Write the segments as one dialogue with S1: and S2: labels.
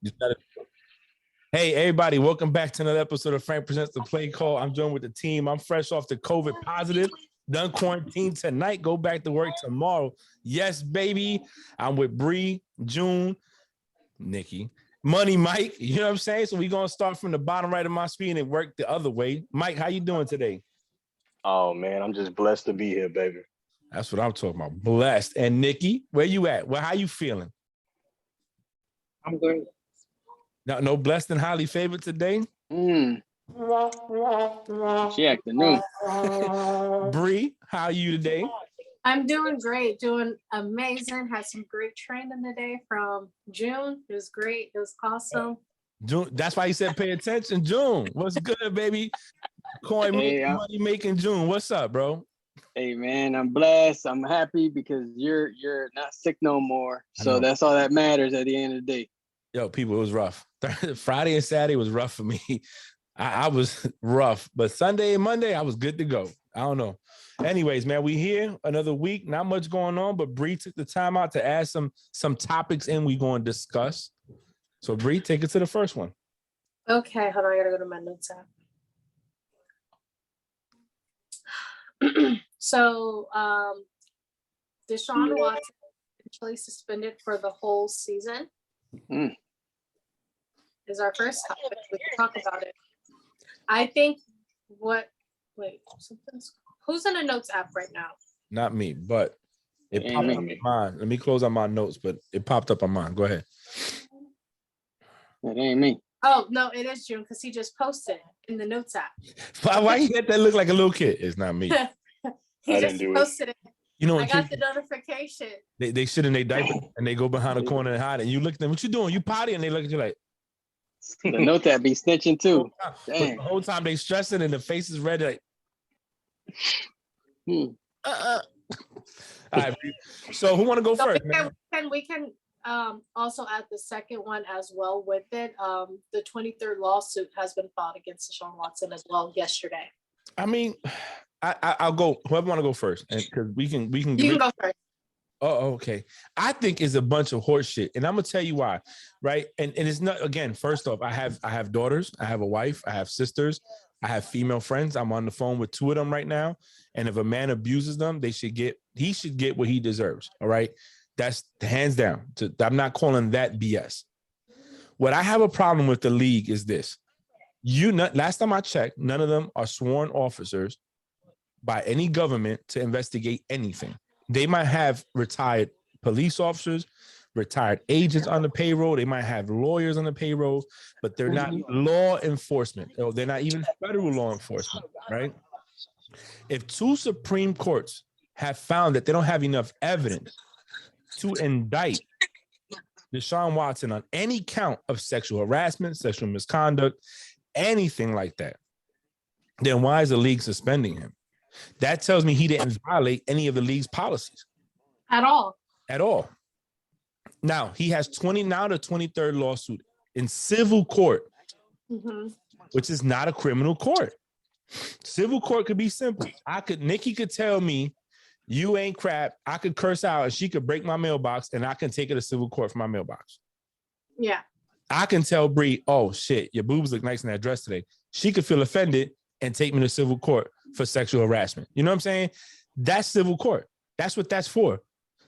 S1: You said it. Hey, everybody, welcome back to another episode of Frank Presents the Play Call. I'm joined with the team. I'm fresh off the COVID positive, done quarantine tonight, go back to work tomorrow. Yes, baby. I'm with Bree, June, Nikki, Money Mike. You know what I'm saying? So we're going to start from the bottom right of my screen and work the other way. Mike, how you doing today?
S2: Oh, man, I'm just blessed to be here, baby.
S1: That's what I'm talking about. Blessed. And Nikki, where you at? Well, how you feeling?
S3: I'm good.
S1: No blessed and highly favored today?
S3: She acting new.
S1: Bree, how are you today?
S4: I'm doing great, doing amazing. Had some great training today from June. It was great. It was awesome.
S1: June, that's why you said pay attention. June, what's good, baby? Coin money making June. What's up, bro?
S3: Hey man, I'm blessed. I'm happy because you're not sick no more. So that's all that matters at the end of the day.
S1: Yo, people, it was rough. Friday and Saturday was rough for me. I was rough, but Sunday and Monday, I was good to go. I don't know. Anyways, man, we here another week. Not much going on, but Bree took the time out to add some topics in we going to discuss. So Bree, take it to the first one.
S4: Okay, hold on. I gotta go to my notes app. So, Deshaun Watson actually suspended for the whole season. Is our first topic. We can talk about it. I think who's in the notes app right now?
S1: Not me, but it popped up on mine. Let me close on my notes, but it popped up on mine. Go ahead.
S3: It ain't me.
S4: Oh, no, it is June because he just posted in the notes app.
S1: Why you get that look like a little kid? It's not me.
S4: He just posted it.
S1: You know,
S4: I got the notification.
S1: They sit in their diaper and they go behind the corner and hide. And you look at them, what you doing? You potty? And they look at you like.
S3: The note that be snitching too.
S1: The whole time they stressing and the face is red. Like, All right. So who want to go first?
S4: We can also add the second one as well with it. The 23rd lawsuit has been filed against Deshaun Watson as well yesterday.
S1: I mean, I'll go. Whoever want to go first, and because we can.
S4: You can go first.
S1: Oh, okay. I think it's a bunch of horse shit, and I'm gonna tell you why, right? And it's not. Again, first off, I have daughters, I have a wife, I have sisters, I have female friends. I'm on the phone with two of them right now, and if a man abuses them, he should get what he deserves. All right, that's hands down. I'm not calling that BS. What I have a problem with the league is this: last time I checked, none of them are sworn officers by any government to investigate anything. They might have retired police officers, retired agents on the payroll. They might have lawyers on the payroll, but they're not law enforcement. Or they're not even federal law enforcement, right? If two Supreme Courts have found that they don't have enough evidence to indict Deshaun Watson on any count of sexual harassment, sexual misconduct, anything like that, then why is the league suspending him? That tells me he didn't violate any of the league's policies.
S4: At all.
S1: Now, he has the 23rd lawsuit in civil court, which is not a criminal court. Civil court could be simple. Nikki could tell me, you ain't crap. I could curse out and she could break my mailbox and I can take it to civil court for my mailbox.
S4: Yeah.
S1: I can tell Bree, oh shit, your boobs look nice in that dress today. She could feel offended and take me to civil court for sexual harassment. You know what I'm saying? That's civil court. That's what that's for.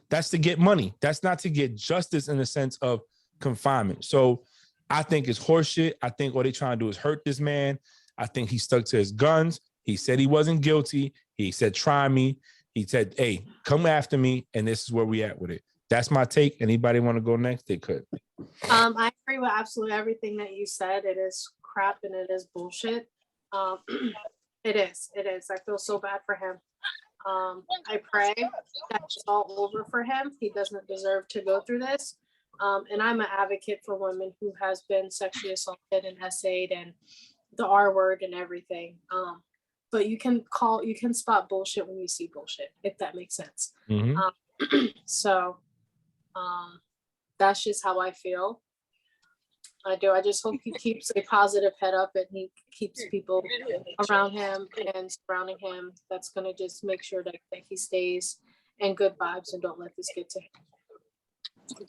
S1: That's to get money. That's not to get justice in the sense of confinement. So I think it's horseshit. I think what they're trying to do is hurt this man. I think he stuck to his guns. He said he wasn't guilty. He said, try me. He said, hey, come after me. And this is where we at with it. That's my take. Anybody want to go next? They could.
S4: I agree with absolutely everything that you said. It is crap and it is bullshit. It is. I feel so bad for him. I pray that it's all over for him. He doesn't deserve to go through this. And I'm an advocate for women who has been sexually assaulted and essayed and the R word and everything. But you can spot bullshit when you see bullshit, if that makes sense. So that's just how I feel. I do. I just hope he keeps a positive head up and he keeps people around him and surrounding him. That's going to just make sure that he stays in good vibes and don't let this get to him.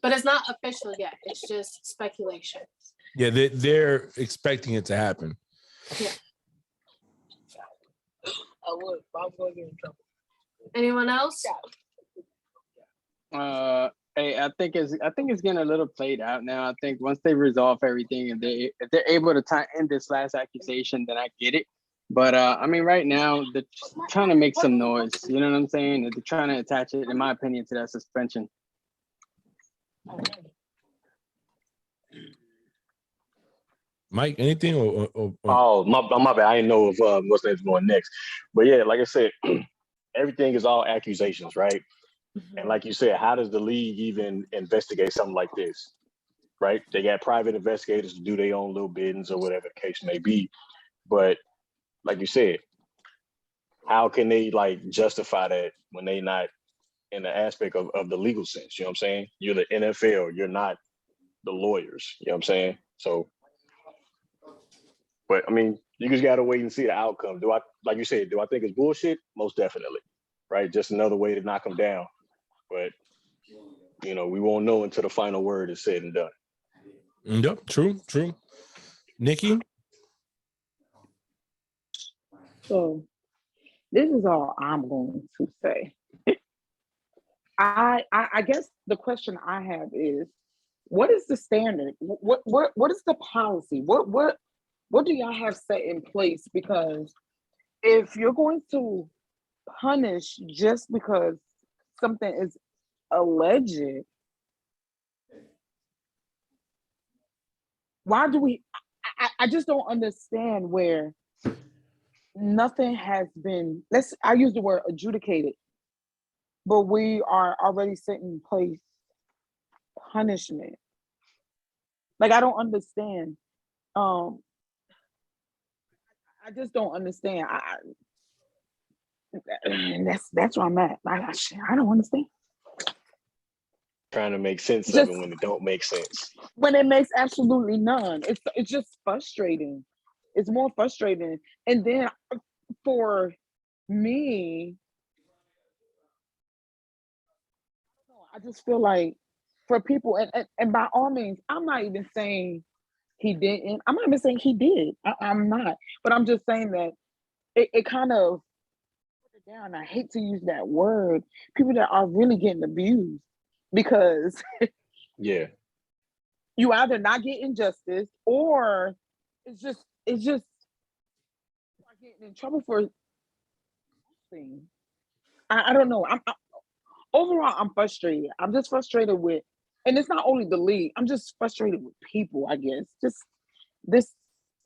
S4: but it's not official yet. It's just speculation.
S1: Yeah, they're expecting it to happen.
S4: Yeah. Anyone else?
S3: Hey, I think it's getting a little played out now. I think once they resolve everything and if they're able to end this last accusation, then I get it. But I mean, right now they're trying to make some noise. You know what I'm saying? They're trying to attach it, in my opinion, to that suspension.
S1: Mike, anything or
S2: Oh, my bad. I didn't know if what's name's going next. But yeah, like I said, everything is all accusations, right? And like you said, how does the league even investigate something like this? Right? They got private investigators to do their own little biddings or whatever the case may be. But like you said, how can they like justify that when they not in the aspect of the legal sense? You know what I'm saying? You're the NFL, you're not the lawyers. You know what I'm saying? So, but I mean, you just gotta wait and see the outcome. Do I, like you said, do I think it's bullshit? Most definitely. Right? Just another way to knock them down. But you know, we won't know until the final word is said and done.
S1: Yep, true. Nikki?
S5: So this is all I'm going to say. I guess the question I have is, what is the standard? What is the policy? What do y'all have set in place? Because if you're going to punish just because something is alleged, why do we? I just don't understand where nothing has been. I use the word adjudicated, but we are already setting in place punishment. Like, I don't understand. I just don't understand. That's where I'm at. I don't understand.
S2: Trying to make sense of it when it don't make sense.
S5: When it makes absolutely none. It's just frustrating. It's more frustrating. And then for me, I just feel like for people, and by all means, I'm not even saying he didn't. I'm not even saying he did. I'm not. But I'm just saying that it kind of put it down. I hate to use that word. People that are really getting abused because
S2: yeah,
S5: you either not getting justice or it's just getting in trouble for things. I don't know. Overall, I'm frustrated. I'm just frustrated with, and it's not only the league. I'm just frustrated with people, I guess. Just this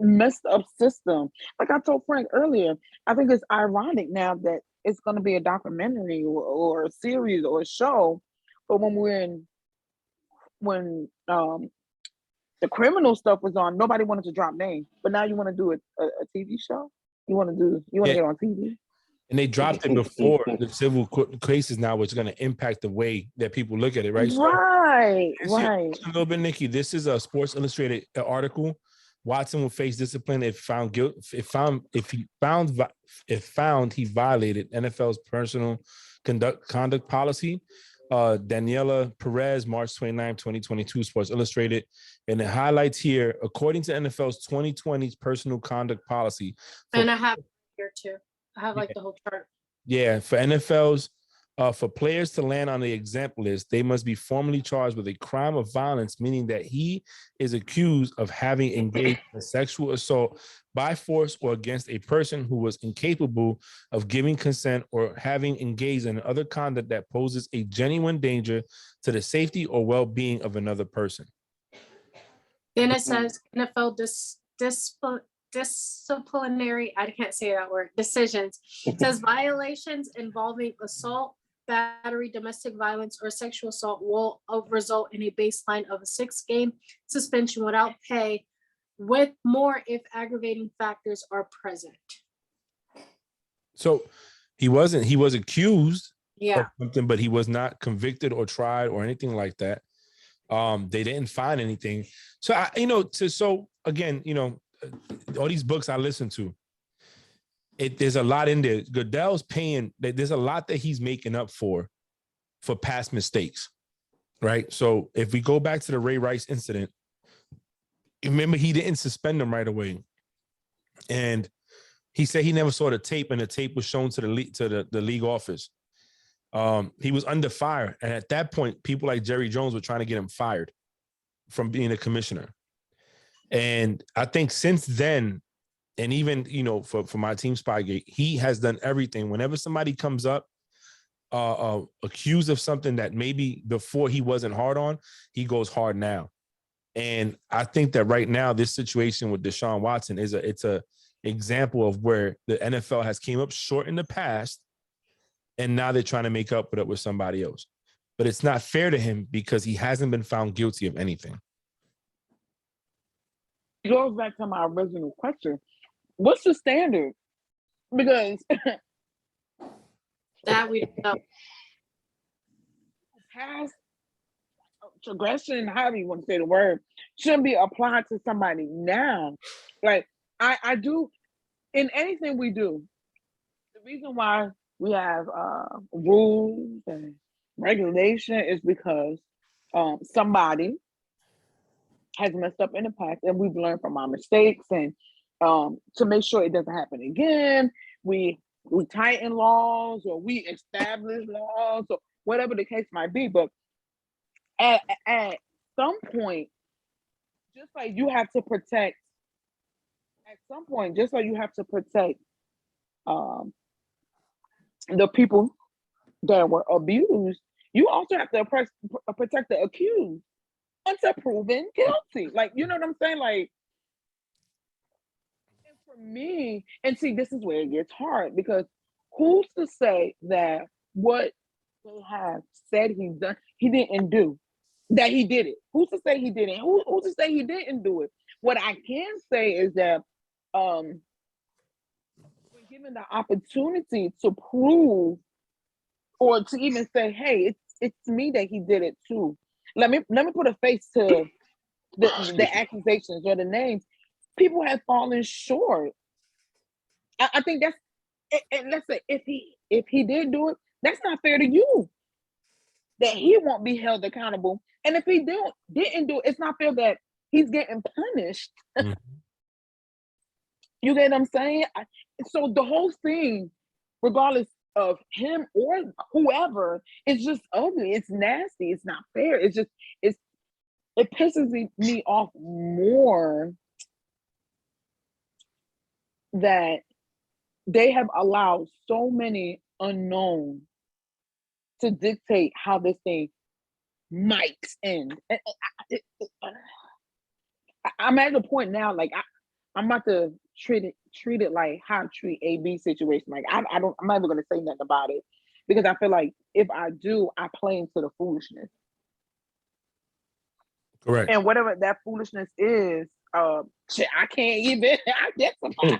S5: messed up system. Like I told Frank earlier, I think it's ironic now that it's going to be a documentary or a series or a show, but when the criminal stuff was on, nobody wanted to drop names. But now you want to do a TV show? You want to get on TV?
S1: And they dropped it before the civil cases now, which is going to impact the way that people look at it, right?
S5: Right.
S1: A little bit, Nikki. This is a Sports Illustrated article. Watson will face discipline if found he violated NFL's personal conduct policy. Daniela Perez, March 29, 2022, Sports Illustrated. And it highlights here, according to NFL's 2020 personal conduct policy.
S4: And I have here too. I have like the whole chart.
S1: Yeah, for NFL's, for players to land on the exempt list, they must be formally charged with a crime of violence, meaning that he is accused of having engaged in sexual assault by force or against a person who was incapable of giving consent or having engaged in other conduct that poses a genuine danger to the safety or well-being of another person.
S4: Then it says NFL disciplinary, I can't say that word, decisions. It says violations involving assault, battery, domestic violence, or sexual assault will result in a baseline of a 6-game suspension without pay, with more if aggravating factors are present.
S1: So he was accused
S4: of
S1: something, but he was not convicted or tried or anything like that. They didn't find anything. So again, all these books I listen to, there's a lot in there. Goodell's paying, there's a lot that he's making up for past mistakes. right? So if we go back to the Ray Rice incident, remember he didn't suspend him right away, and he said he never saw the tape, and the tape was shown to the league office. He was under fire, and at that point, people like Jerry Jones were trying to get him fired from being a commissioner. And I think since then, and even for my team Spygate, he has done everything. Whenever somebody comes up accused of something that maybe before he wasn't hard on, he goes hard now. And I think that right now, this situation with Deshaun Watson it's a example of where the NFL has came up short in the past, and now they're trying to make up for it with somebody else. But it's not fair to him because he hasn't been found guilty of anything.
S5: It goes back to my original question. What's the standard? Because
S4: That we don't know.
S5: past transgression, however you want to say the word, shouldn't be applied to somebody now. Like I do in anything we do. The reason why we have rules and regulation is because somebody has messed up in the past, and we've learned from our mistakes, and to make sure it doesn't happen again, we tighten laws, or we establish laws, or whatever the case might be. But at some point, just like you have to protect, the people that were abused, you also have to protect the accused until proven guilty. Like, you know what I'm saying? Like, and for me, and see, this is where it gets hard, because who's to say that what they have said he didn't do, that he did it? Who's to say he didn't? Who's to say he didn't do it? What I can say is that when given the opportunity to prove, or to even say, hey, it's me that he did it too. Let me put a face to the accusations or the names. People have fallen short. I think that's, and let's say if he did do it, that's not fair to you, that he won't be held accountable. And if he didn't do it, it's not fair that he's getting punished.
S1: Mm-hmm.
S5: You get what I'm saying? So the whole thing, regardless of him or whoever, it's just ugly. It's nasty. It's not fair. It pisses me off more that they have allowed so many unknowns to dictate how this thing might end. I'm at the point now, like I'm about to treat it like how I treat AB situation. Like I'm not even gonna say nothing about it, because I feel like if I do, I play into the foolishness.
S1: Correct.
S5: And whatever that foolishness is, shit, I can't even identify.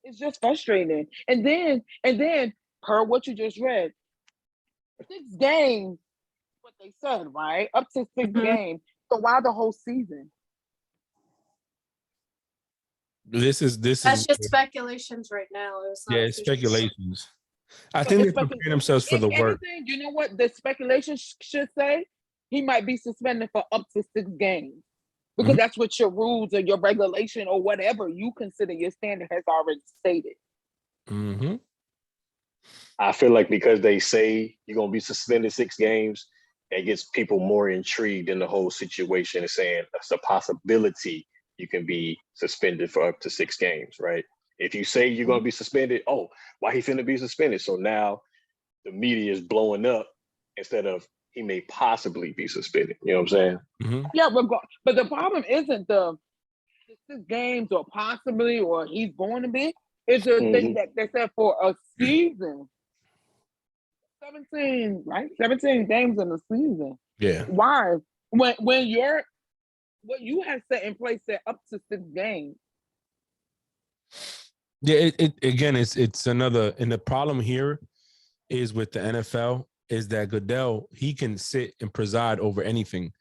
S5: It's just frustrating. And then per what you just read, 6 games, what they said, right? Up to 6 games. So why the whole season?
S1: This is
S4: That's just speculations right now. It's
S1: it's speculations. I think they're preparing themselves for the work.
S5: You know what the speculation should say? He might be suspended for up to 6 games. Because that's what your rules or your regulation or whatever you consider your standard has already stated.
S1: Mm-hmm.
S2: I feel like because they say you're going to be suspended 6 games, it gets people more intrigued in the whole situation and saying it's a possibility you can be suspended for up to 6 games, right? If you say you're going to be suspended, oh, why he finna be suspended? So now the media is blowing up instead of he may possibly be suspended. You know what I'm saying?
S1: Mm-hmm.
S5: Yeah, but the problem isn't the 6 games or possibly or he's going to be. It's a thing that they said for a season. 17, right? 17 games in a season.
S1: Yeah.
S5: Why? When what you have set in place said up to 6 games.
S1: Yeah, it's another, and the problem here is with the NFL is that Goodell, he can sit and preside over anything.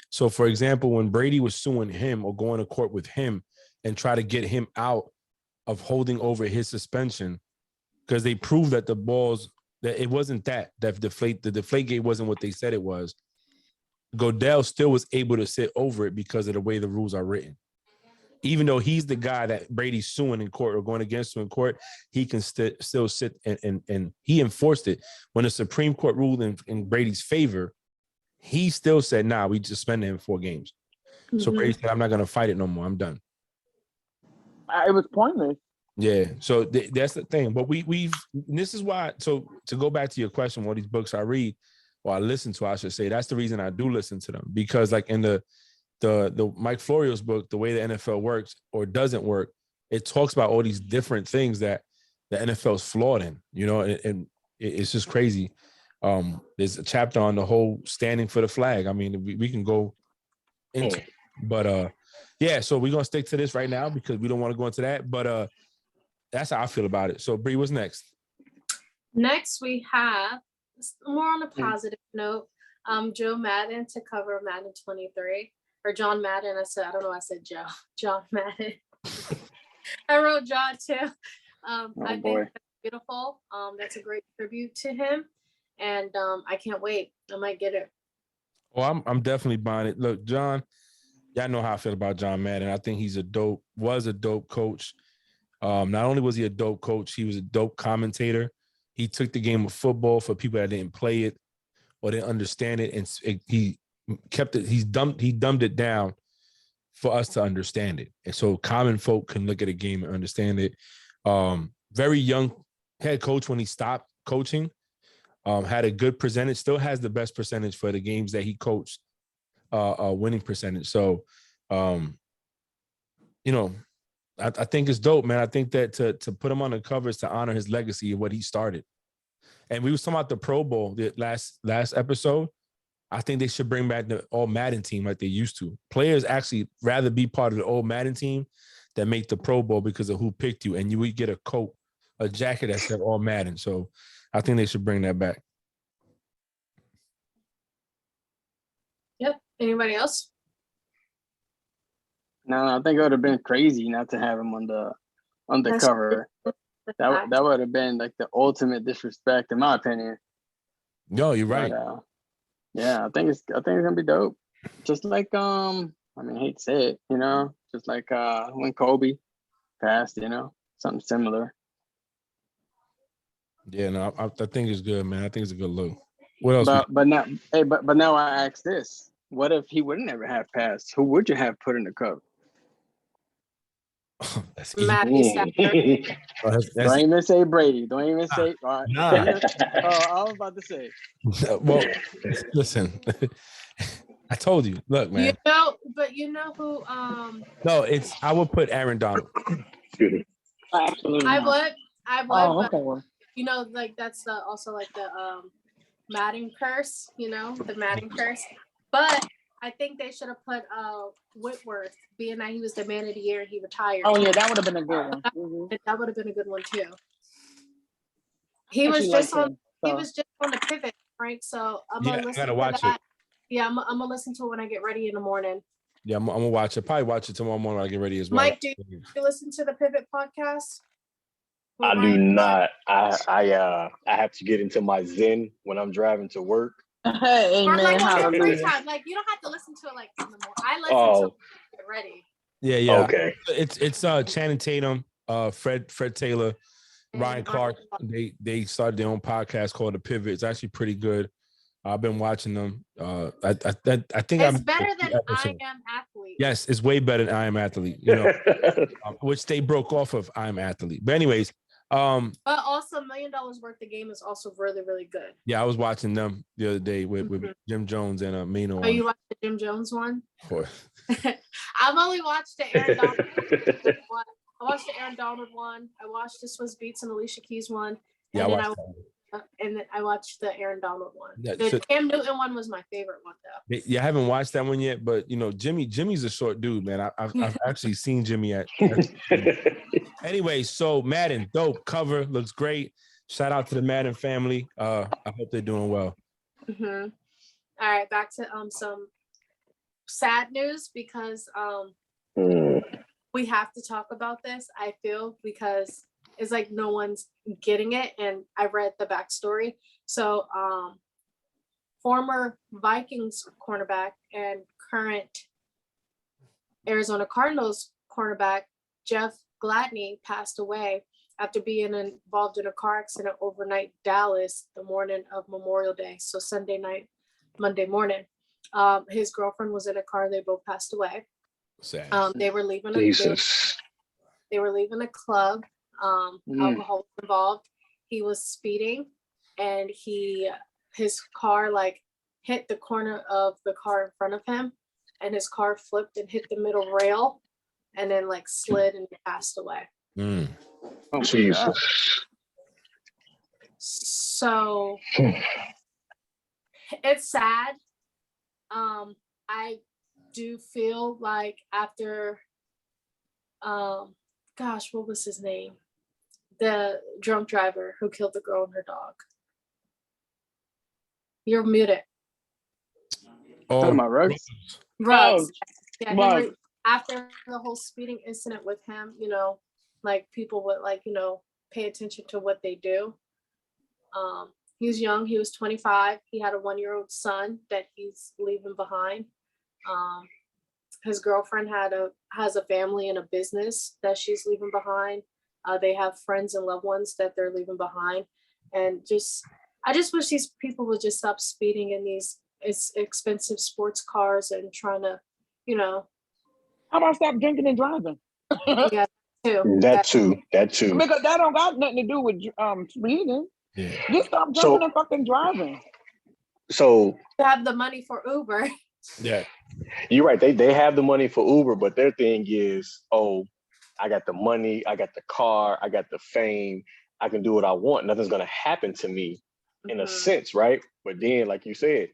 S1: So, for example, when Brady was suing him or going to court with him and try to get him out of holding over his suspension, because they proved that the balls That it wasn't that the deflate gate wasn't what they said it was. Goodell still was able to sit over it because of the way the rules are written. Even though he's the guy that Brady's suing in court or going against him in court, he can still sit and he enforced it. When the Supreme Court ruled in Brady's favor, he still said, nah, we suspended him 4 games. So Brady said, I'm not going to fight it no more. I'm done.
S5: It was pointless.
S1: Yeah. So that's the thing. But this is why, so to go back to your question, what these books I read, or I listen to, I should say, that's the reason I do listen to them. Because like in the Mike Florio's book, The Way the NFL Works or Doesn't Work, it talks about all these different things that the NFL is flawed in, you know, and it's just crazy. There's a chapter on the whole standing for the flag. I mean, we can go into it, but yeah, so we're gonna stick to this right now because we don't want to go into that. But that's how I feel about it. So Bree, what's next?
S4: Next, we have more on a positive note. Joe Madden to cover Madden 23. Or John Madden. I don't know. I said Joe. John Madden. I wrote John too. I think that's beautiful. That's a great tribute to him, and I can't wait. I might get it.
S1: Oh, I'm definitely buying it. Look, John, y'all know how I feel about John Madden. I think he's a dope coach. Not only was he a dope coach, he was a dope commentator. He took the game of football for people that didn't play it or didn't understand it, and he kept it. He dumbed it down for us to understand it, and so common folk can look at a game and understand it. Very young head coach when he stopped coaching. Had a good percentage, still has the best percentage for the games that he coached, winning percentage. So, you know, I think it's dope, man. I think that to put him on the covers to honor his legacy and what he started. And we was talking about the Pro Bowl the last episode. I think they should bring back the all Madden team like they used to. Players actually rather be part of the old Madden team than make the Pro Bowl because of who picked you. And you would get a coat, a jacket that said all Madden. So I think they should bring that back.
S4: Yep. Anybody else?
S3: No, I think it would have been crazy not to have him on the cover. That would have been like the ultimate disrespect, in my opinion.
S1: No, you're right.
S3: But, yeah, I think it's gonna be dope. Just like I mean, I hate to say it, you know, just like when Kobe passed, you know, something similar.
S1: Yeah, no, I think it's good, man. I think it's a good look. What else?
S3: But now I ask this: what if he would never have passed? Who would you have put in the cover?
S1: That's easy.
S4: Matthew Stafford.
S3: Don't even say Brady. Don't even say.
S1: Nah.
S3: I was about to say.
S1: Well, listen. I told you. Look, man.
S4: You know who?
S1: No, I would put Aaron Donald.
S5: Absolutely.
S4: I would.
S5: Oh,
S4: but,
S5: okay.
S4: you know, like that's also like the Madden curse. You know, the Madden curse. But I think they should have put Whitworth, being that he was the man of the year and he retired.
S5: Oh yeah, that would have been a good one. Mm-hmm.
S4: That would have been a good one too. He was just on the pivot, Frank. So I'm gonna listen to
S1: watch
S4: that.
S1: it.
S4: Yeah, I'm gonna listen to it when I get ready in the morning.
S1: Yeah, I'm gonna watch it. Probably watch it tomorrow morning when I get ready as well.
S4: Mike, do you listen to the Pivot podcast?
S2: I do not. I have to get into my Zen when I'm driving to work.
S5: Hey,
S4: or like on your free
S5: hallelujah.
S4: time. Like you don't have to listen to it like in the morning. I listen to it when I get ready.
S1: Yeah.
S2: Okay.
S1: It's Channing Tatum, Fred Taylor, Ryan Clark. They started their own podcast called The Pivot. It's actually pretty good. I've been watching them. I think
S4: it's better than I Am Athlete.
S1: Yes, it's way better than I Am Athlete. You know, which they broke off of I Am Athlete. But anyways,
S4: but also $1 Million Worth of Game is also really, really good.
S1: Yeah, I was watching them the other day with Jim Jones and Mino.
S4: Oh, you watched the Jim Jones one?
S1: Of course.
S4: I've only watched the Aaron Donald one. I watched the Aaron Donald one. I watched the Swizz Beatz and Alicia Keys one.
S1: Yeah,
S4: and then I watched the Aaron Donald one.
S1: Yeah,
S4: the Cam Newton one was my favorite one, though.
S1: Yeah, I haven't watched that one yet, but you know, Jimmy's a short dude, man. I've actually seen Jimmy at. Anyway, so Madden, dope cover, looks great. Shout out to the Madden family. I hope they're doing well.
S4: All right, back to some sad news because we have to talk about this. I feel because it's like no one's getting it. And I read the backstory. So former Vikings cornerback and current Arizona Cardinals cornerback Jeff Gladney passed away after being involved in a car accident overnight Dallas the morning of Memorial Day. So Sunday night, Monday morning. His girlfriend was in a car. They both passed away.
S1: Sad.
S4: They were leaving
S2: Jesus.
S4: they were leaving a club. Alcohol was involved. He was speeding, and his car like hit the corner of the car in front of him, and his car flipped and hit the middle rail, and then like slid and he passed away.
S1: Mm.
S3: Oh,
S2: Jesus.
S4: So it's sad. I do feel like after gosh, what was his name? The drunk driver who killed the girl and her dog. You're muted.
S3: talking about Ruggs?
S4: Ruggs. Yeah,
S5: Ruggs.
S4: after the whole speeding incident with him, you know, like people would like, you know, pay attention to what they do. He was young. He was 25. He had a 1-year-old son that he's leaving behind. His girlfriend has a family and a business that she's leaving behind. They have friends and loved ones that they're leaving behind. And I just wish these people would just stop speeding in these expensive sports cars and trying to, you know.
S5: How about stop drinking and driving?
S4: Yeah, too.
S2: That too.
S5: Because that don't got nothing to do with speeding.
S1: Yeah.
S5: Just stop drinking and fucking driving.
S2: So
S4: To have the money for Uber.
S1: Yeah.
S2: you're right. They have the money for Uber, but their thing is, oh, I got the money, I got the car, I got the fame, I can do what I want. Nothing's gonna happen to me in a sense, right? But then, like you said,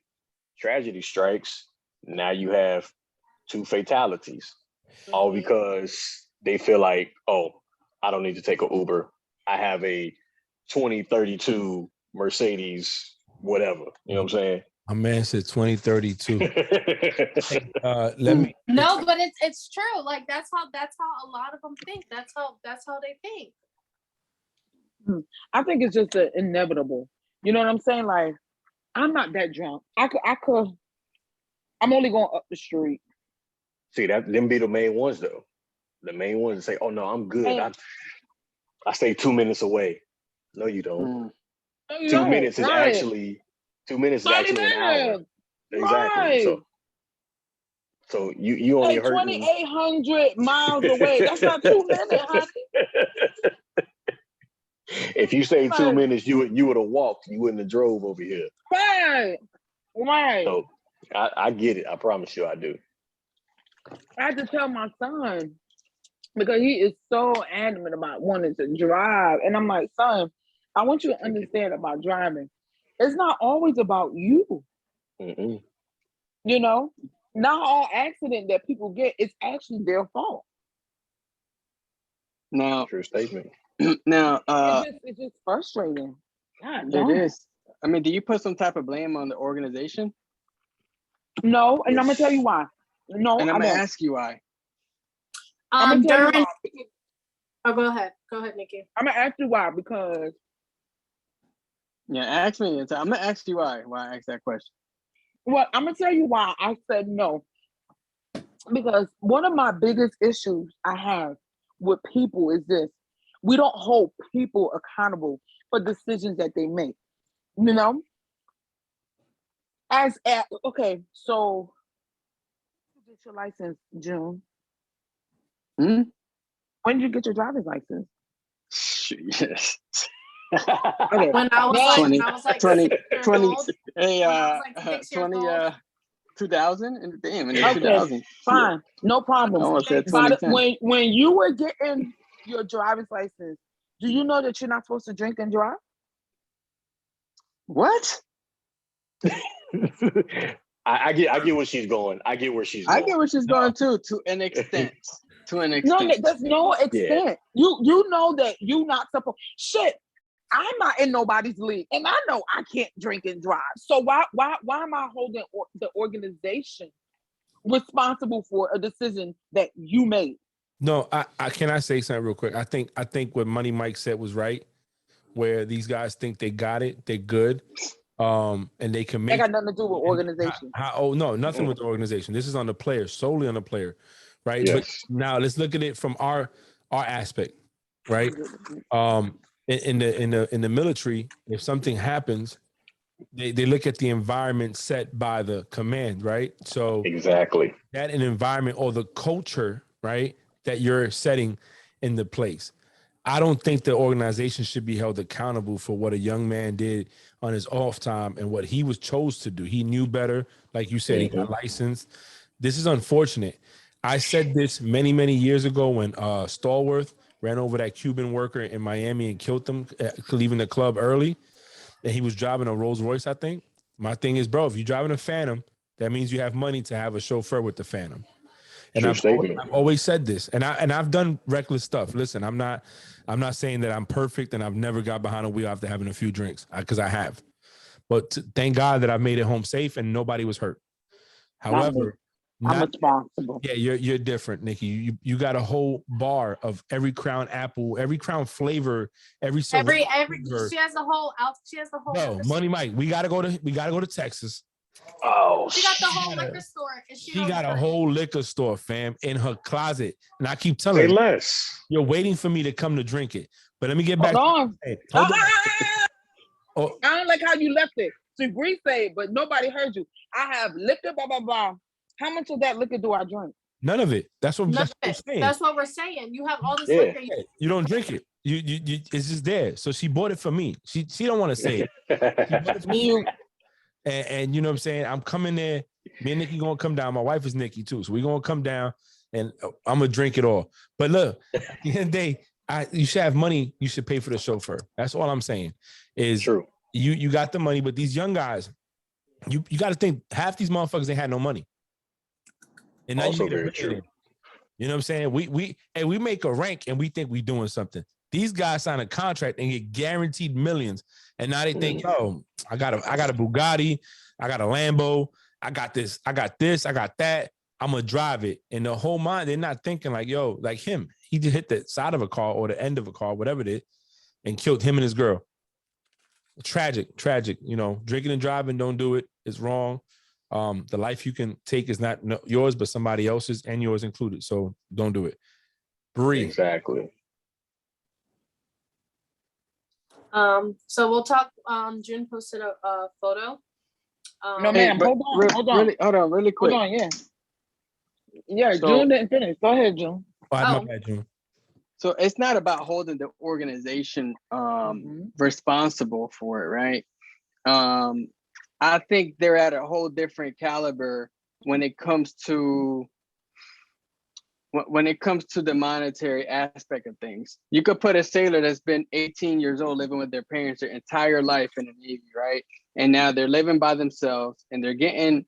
S2: tragedy strikes. Now you have 2 fatalities, all because they feel like, oh, I don't need to take an Uber. I have a 2032 Mercedes, whatever. You know what I'm saying?
S1: A man said 2032. Let me.
S4: No, but it's true. Like that's how a lot of them think. That's how they think.
S5: I think it's just inevitable. You know what I'm saying? Like, I'm not that drunk. I could. I'm only going up the street.
S2: See, them be the main ones though. The main ones that say, "Oh no, I'm good. I stay 2 minutes away." No, you don't. 2 minutes is actually 2 minutes is actually an hour. Exactly.
S5: Right.
S2: So you only heard
S5: 2,800 miles away. That's not 2 minutes, honey.
S2: If you say 2 minutes, you would have walked. You wouldn't have drove over here.
S5: Right.
S2: So I get it. I promise you, I do.
S5: I had to tell my son because he is so adamant about wanting to drive. And I'm like, son, I want you to understand about driving. It's not always about you.
S2: Mm-mm.
S5: You know, not all accident that people get is actually their fault.
S3: Now,
S2: True statement.
S3: now,
S5: It's just frustrating. God,
S3: it is. I mean, do you put some type of blame on the organization?
S5: No, and I'm gonna tell you why. No,
S3: And I'm
S5: I
S3: gonna
S5: don't.
S3: ask you why.
S5: I'm gonna tell you
S4: During.
S5: why.
S4: Oh, go ahead, Nikki.
S5: I'm gonna ask you why because
S3: Yeah, ask me. I'm gonna ask you why I asked that question.
S5: well, I'm gonna tell you why I said no. Because one of my biggest issues I have with people is this: we don't hold people accountable for decisions that they make. You know, okay, so you get your license, June.
S3: Hmm?
S5: When did you get your driver's license?
S3: Yes.
S5: Okay,
S4: When I was
S5: Well,
S4: like,
S3: 20,
S4: when I was like
S3: 20,
S4: 6 years
S3: 20,
S4: old.
S3: hey,
S4: When I was like 6 years
S3: 20,
S4: old.
S3: 2000, and damn, in
S5: okay,
S3: 2000.
S5: fine, no problem.
S3: I almost said
S5: But
S3: 2010.
S5: when you were getting your driver's license, do you know that you're not supposed to drink and drive?
S3: What?
S2: I get where she's going. I get where she's going.
S3: I get where she's going to an extent. To an
S5: No,
S3: extent.
S5: there's no extent. You know that you're not supposed. Shit, I'm not in nobody's league, and I know I can't drink and drive. So why am I holding the organization responsible for a decision that you made?
S1: No, I can I say something real quick? I think what Money Mike said was right, where these guys think they got it, they're good, and they can
S5: That
S1: make
S5: got nothing to do with
S1: and
S5: organization.
S1: oh no, nothing with the organization. This is on the player, solely on the player, right? But
S2: Yes.
S1: now let's look at it from our aspect, right? In the military, if something happens, they look at the environment set by the command, right? So
S2: Exactly.
S1: that an environment or the culture, right, that you're setting in the place. I don't think the organization should be held accountable for what a young man did on his off time and what he was chose to do. He knew better. Like you said, he got licensed. This is unfortunate. I said this many, many years ago when Stallworth ran over that Cuban worker in Miami and killed him, leaving the club early. And he was driving a Rolls Royce, I think. My thing is, bro, if you're driving a Phantom, that means you have money to have a chauffeur with the Phantom. And
S2: True
S1: I've
S2: statement.
S1: always said this, and I've done reckless stuff. Listen, I'm not saying that I'm perfect and I've never got behind a wheel after having a few drinks, because I have. But thank God that I made it home safe and nobody was hurt. However,
S5: I'm responsible.
S1: yeah, you're different, Nikki. You got a whole bar of every Crown apple, every Crown flavor, every
S4: Every
S1: flavor.
S4: she has the whole out. She has the whole.
S1: No, Money Mike, we gotta go to Texas.
S2: Oh,
S4: She got the whole liquor store, and
S1: She got a whole liquor store, fam, in her closet, and I keep telling
S2: say
S1: her,
S2: less.
S1: you're waiting for me to come to drink it. But let me get back.
S5: Hold on.
S1: Hey, hold on. Oh,
S5: I don't like how you left it. So Bree said, but nobody heard you. I have liquor, blah, blah, blah. How much of that liquor do I drink?
S1: none of it. That's what I'm saying.
S4: That's what we're saying. You have all this
S2: Yeah.
S4: liquor.
S1: You don't drink it. You it's just there. So she bought it for me. She don't want to say it.
S5: You,
S1: And you know what I'm saying? I'm coming there. Me and Nikki gonna come down. My wife is Nikki too. So we're gonna come down and I'm gonna drink it all. But look, at the end of the day, you should have money, you should pay for the chauffeur. That's all I'm saying. Is
S2: True.
S1: You got the money, but these young guys, you got to think half these motherfuckers ain't had no money. And now
S2: Also
S1: you
S2: very true.
S1: You know what I'm saying? We make a rank and we think we doing something. These guys sign a contract and get guaranteed millions. And now they think, yo, I got a Bugatti, I got a Lambo, I got this, I got that. I'm gonna drive it. And the whole mind, they're not thinking like, yo, like him. He just hit the side of a car or the end of a car, whatever it is, and killed him and his girl. Tragic. You know, drinking and driving, don't do it. It's wrong. The life you can take is not yours, but somebody else's, and yours included. So don't do it. Breathe.
S2: Exactly.
S4: So we'll talk. June posted a photo.
S5: no, ma'am.
S3: but
S5: Hold on,
S3: really quick.
S5: Hold on, yeah. Yeah,
S3: So-
S5: June didn't finish. Go ahead, June.
S1: My bad, June.
S3: So it's not about holding the organization responsible for it, right? I think they're at a whole different caliber when it comes to the monetary aspect of things. You could put a sailor that's been 18 years old living with their parents their entire life in the Navy, right? And now they're living by themselves and they're getting,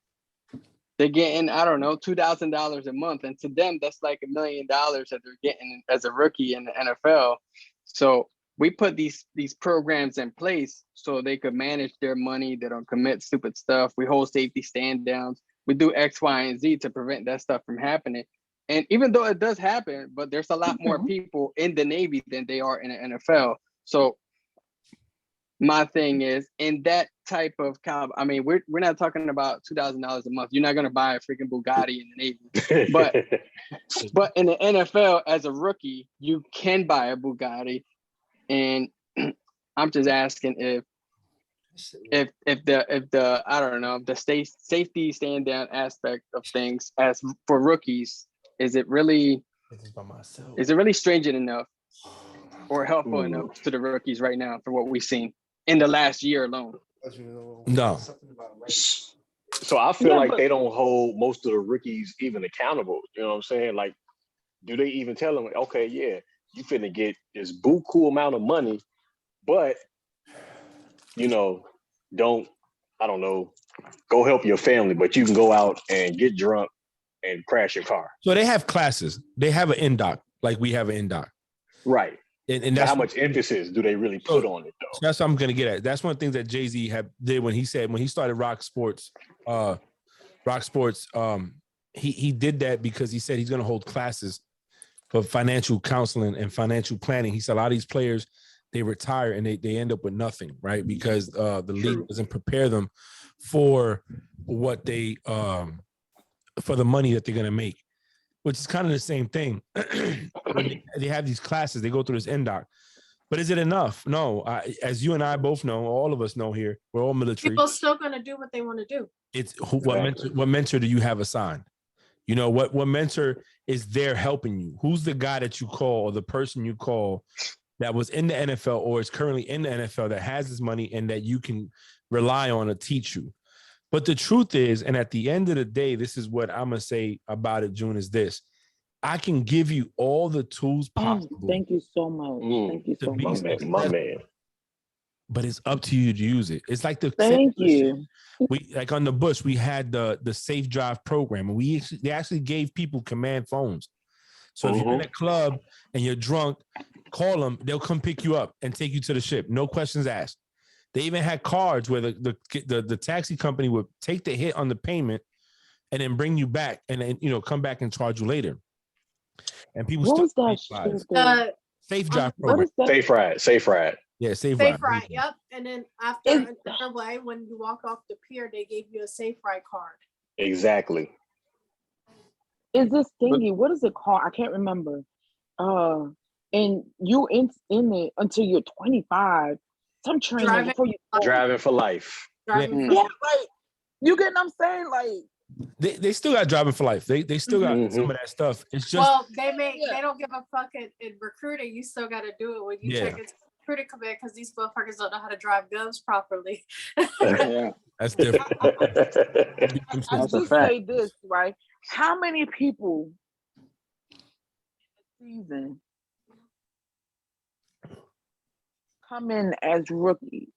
S3: I don't know, $2,000 a month. And to them, that's like $1 million that they're getting as a rookie in the NFL. So we put these programs in place so they could manage their money. They don't commit stupid stuff. We hold safety stand downs. We do X, Y, and Z to prevent that stuff from happening. And even though it does happen, but there's a lot more people in the Navy than they are in the NFL. So my thing is, in that type of caliber, I mean, we're not talking about $2,000 a month. You're not going to buy a freaking Bugatti in the Navy. But in the NFL, as a rookie, you can buy a Bugatti. And I'm just asking if the I don't know, the safety stand down aspect of things as for rookies, is it really stringent enough or helpful enough to the rookies right now for what we've seen in the last year alone?
S1: No.
S2: So I feel like they don't hold most of the rookies even accountable. You know what I'm saying? Like, do they even tell them, okay, yeah, you finna get this buku amount of money, but you know, I don't know, go help your family, but you can go out and get drunk and crash your car.
S1: So they have classes. They have an NDOC, like we have an NDOC.
S2: Right.
S1: And that's
S2: how much emphasis do they really put on it, though?
S1: That's what I'm gonna get at. That's one of the things that Jay-Z did when he started Rock Sports. He did that because he said he's gonna hold classes for financial counseling and financial planning. He said a lot of these players, they retire and they end up with nothing, right? Because the league doesn't prepare them for what they for the money that they're gonna make, which is kind of the same thing. When they have these classes, they go through this NDOC. But is it enough? No. As you and I both know, all of us know here, we're all military.
S4: People still gonna do what they want to do.
S1: It's what mentor do you have assigned? You know, what mentor is there helping you? Who's the guy that you call or the person you call that was in the NFL or is currently in the NFL that has this money and that you can rely on to teach you? But the truth is, and at the end of the day, this is what I'm gonna say about it, June, is this. I can give you all the tools possible.
S5: Thank you so much. Thank you so much.
S2: My man.
S1: But it's up to you to use it. It's like the
S5: Thank you.
S1: We like on the Bush, we had the Safe Drive program, and they actually gave people command phones. So if you're in a club and you're drunk, call them. They'll come pick you up and take you to the ship. No questions asked. They even had cards where the taxi company would take the hit on the payment and then bring you back and then come back and charge you later. And people
S5: What was
S1: that? Safe Drive program.
S2: Safe ride.
S1: Yeah, Safe
S4: Ride. Yep. And then after another way, when you walk off the pier, they gave you a Safe Ride card.
S2: Exactly.
S5: Is this thingy? What is it called? I can't remember. And you in it until you're 25. Some training before you
S2: driving for life.
S5: Yeah, like you get what I'm saying? Like
S1: they still got driving for life. They still got some of that stuff. It's just
S4: they don't give a fuck in recruiting. You still got to do it when you check into recruiting command because these motherfuckers don't know how to drive guns properly.
S1: That's different.
S5: I just say this, right? How many people in the season come in as rookies?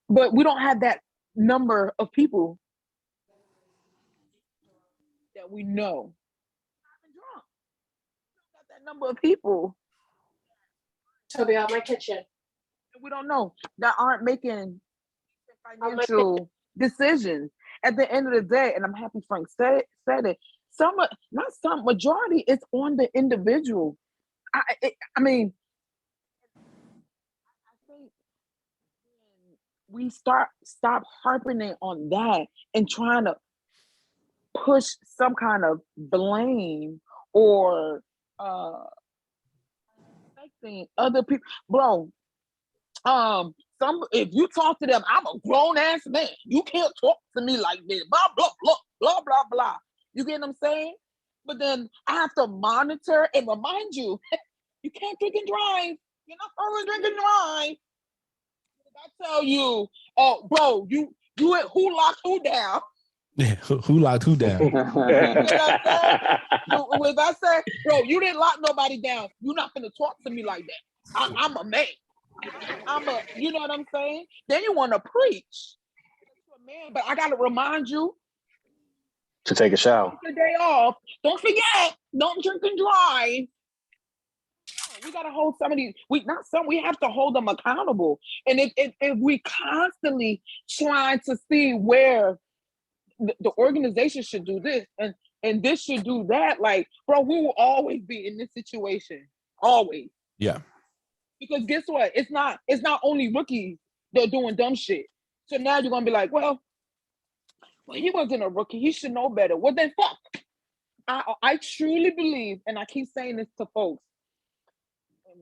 S5: But we don't have that number of people that we know. We don't got that number of people.
S4: Toby, out my kitchen.
S5: We don't know that aren't making financial decisions at the end of the day. And I'm happy Frank said it. Majority is on the individual. I think we stop harping on that and trying to push some kind of blame or affecting other people, bro. If you talk to them, I'm a grown ass man. You can't talk to me like this. Blah blah blah blah blah blah. You get what I'm saying? But then I have to monitor and remind you, you can't drink and drive. You're not supposed to drink and drive. I tell you, oh, bro, you who locked who down?
S1: Yeah, who locked who down?
S5: You know if I say, bro, you didn't lock nobody down, you're not gonna talk to me like that. I'm a man. You know what I'm saying? Then you want to preach, man. But I gotta remind you
S2: to take a shower.
S5: Take the day off. Don't forget. Don't drink and drive. We gotta hold some of these. We have to hold them accountable. And if we constantly trying to see where the organization should do this and this should do that, like, bro, we will always be in this situation. Always.
S1: Yeah.
S5: Because guess what? It's not only rookies that are doing dumb shit. So now you're gonna be like, well, he wasn't a rookie. He should know better. Well, then fuck. I truly believe, and I keep saying this to folks.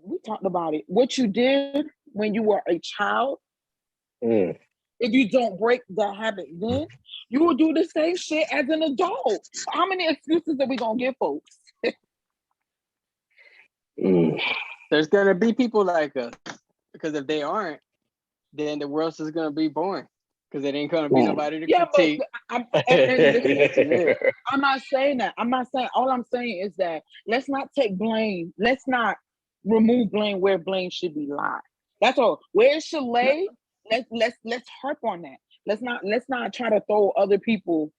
S5: We talked about it. What you did when you were a child, if you don't break that habit then, you will do the same shit as an adult. How many excuses are we gonna give folks?
S3: There's gonna be people like us, because if they aren't, then the world's just gonna be boring. Because it ain't gonna be nobody to critique.
S5: I'm not saying that. All I'm saying is that let's not take blame. Let's not remove blame where blame should be lied. That's all. Where it should lay, let's harp on that. Let's not try to throw other people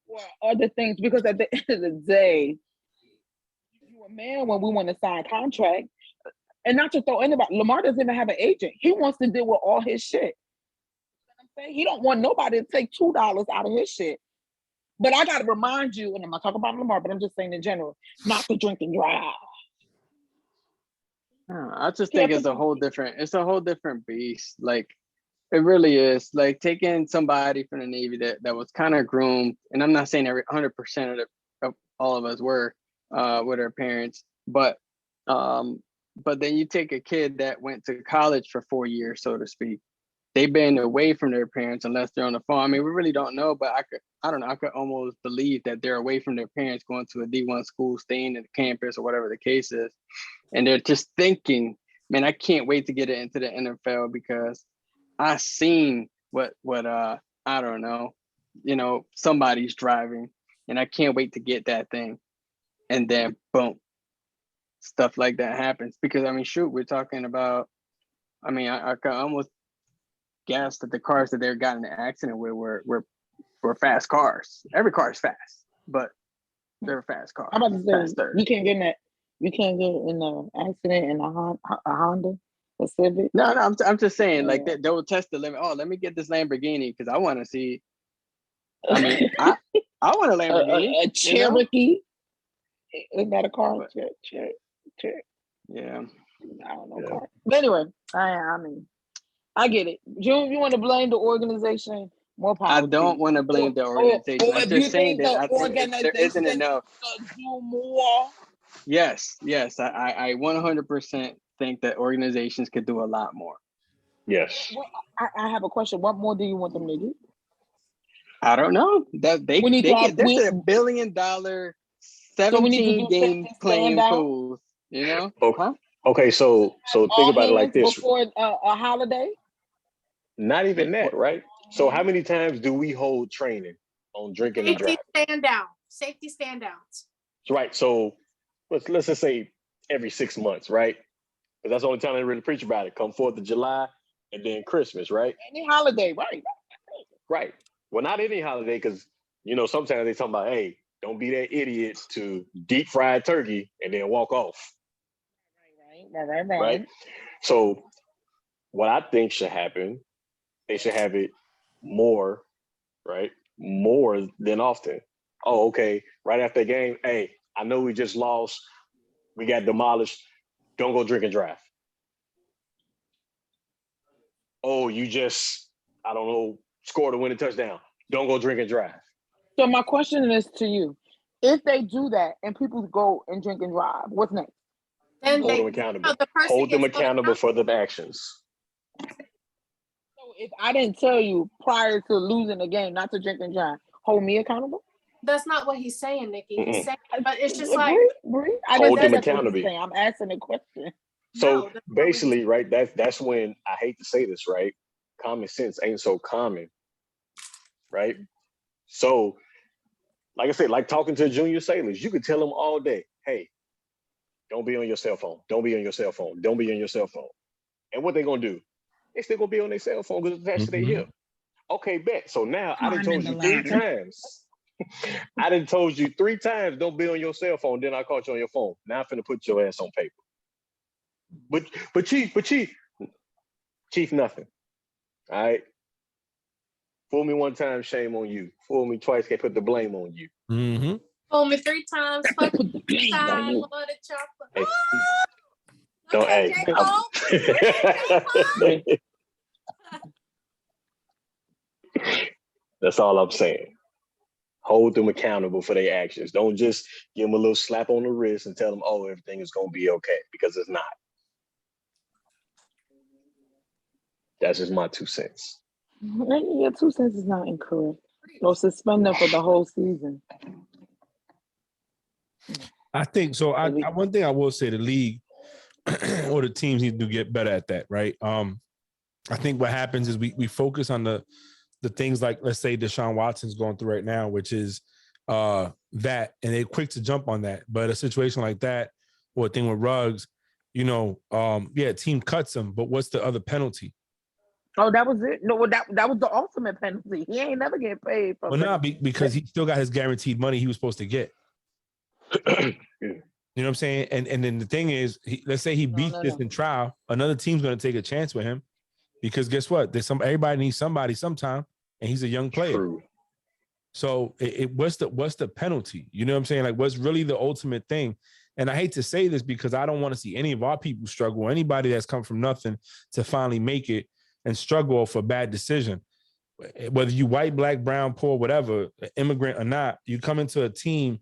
S5: or other things, because at the end of the day, you're a man when we want to sign a contract. And not to throw anybody, Lamar doesn't even have an agent. He wants to deal with all his shit. He don't want nobody to take $2 out of his shit. But I gotta remind you, and I'm not talking about Lamar, but I'm just saying in general, not to drink and drive.
S3: I just think it's a whole different beast. Like it really is. Like taking somebody from the Navy that was kind of groomed, and I'm not saying 100% of all of us were with our parents, but then you take a kid that went to college for 4 years, so to speak. They've been away from their parents unless they're on the phone. I mean, we really don't know, but I don't know. I could almost believe that they're away from their parents, going to a D1 school, staying at the campus or whatever the case is. And they're just thinking, man, I can't wait to get it into the NFL because I seen what I don't know, somebody's driving and I can't wait to get that thing. And then boom, stuff like that happens. Because I mean, shoot, we're talking about, I mean, I could almost guess that the cars that they got in the accident with were fast cars. Every car is fast, but they're fast cars.
S5: I'm about to say, faster. You can't get in an accident in a Honda, a Civic.
S3: No, I'm just saying, like they will test the limit. Oh, let me get this Lamborghini because I want to see. I mean, I want a Lamborghini,
S5: a Cherokee. Isn't that a car? Yeah. I don't know. Yeah. Car. But anyway, I mean, I get it. You want to blame the organization? More power.
S3: I don't want to blame the organization. I'm just saying that I think there isn't enough.
S5: Do more.
S3: Yes. I 100% think that organizations could do a lot more.
S2: Yes.
S5: Well, I have a question. What more do you want them to do?
S3: I don't know. That they get this is $1 billion 17 game playing pools. You know?
S2: Okay, so think about it like this.
S5: Before a holiday?
S2: Not even that, right? So how many times do we hold training on drinking and driving?
S4: Safety stand downs.
S2: Right. So let's just say every 6 months, right? Because that's the only time they really preach about it. Come 4th of July and then Christmas, right?
S5: Any holiday, right?
S2: Right. Well, not any holiday, because sometimes they talk about, hey, don't be that idiot to deep fried turkey and then walk off. Right. So what I think should happen, they should have it more, right? More than often. Oh, okay. Right after the game, hey, I know we just lost. We got demolished. Don't go drink and drive. Oh, you just, I don't know, scored a winning touchdown. Don't go drink and drive.
S5: So my question is to you. If they do that and people go and drink and drive, what's next?
S4: Then
S2: hold them accountable. Hold them accountable for the actions.
S5: So if I didn't tell you prior to losing the game not to drink and drive, hold me accountable?
S4: That's not what he's saying, Nikki. He's saying, but it's just like
S2: hold them accountable.
S5: I'm asking a question.
S2: So basically, right, that's when I hate to say this, right? Common sense ain't so common, right? So, like I said, like talking to junior sailors, you could tell them all day, hey, don't be on your cell phone. Don't be on your cell phone. Don't be on your cell phone. And what they gonna do? They still gonna be on their cell phone because it's attached to their hip. Okay, bet. So now I done told you 3 times. I done told you 3 times don't be on your cell phone. Then I caught you on your phone. Now I'm finna put your ass on paper. But Chief, nothing. All right. Fool me 1 time, shame on you. Fool me twice, can't put the blame on you.
S1: Mm-hmm.
S4: Fool me 3 times, fuck the time, Lord of chocolate.
S2: Don't That's all I'm saying. Hold them accountable for their actions. Don't just give them a little slap on the wrist and tell them, oh, everything is going to be okay, because it's not. That's just my 2 cents.
S5: Your 2 cents is not incorrect. No, suspend them for the whole season.
S1: I think so. One thing I will say, the league or the teams need to get better at that, right? I think what happens is we focus on the things like, let's say Deshaun Watson's going through right now, which is that, and they're quick to jump on that. But a situation like that, or a thing with Ruggs, team cuts him, but what's the other penalty?
S5: Oh, that was it? No, that was the ultimate penalty. He ain't never get paid for.
S1: Well, not because he still got his guaranteed money he was supposed to get. You know what I'm saying? And then the thing is, let's say he beats this in trial, another team's going to take a chance with him, because guess what? Everybody needs somebody sometime, and he's a young player.
S2: True.
S1: So what's the penalty? You know what I'm saying? Like, what's really the ultimate thing? And I hate to say this because I don't want to see any of our people struggle, anybody that's come from nothing to finally make it and struggle for a bad decision. Whether you white, black, brown, poor, whatever, immigrant or not, you come into a team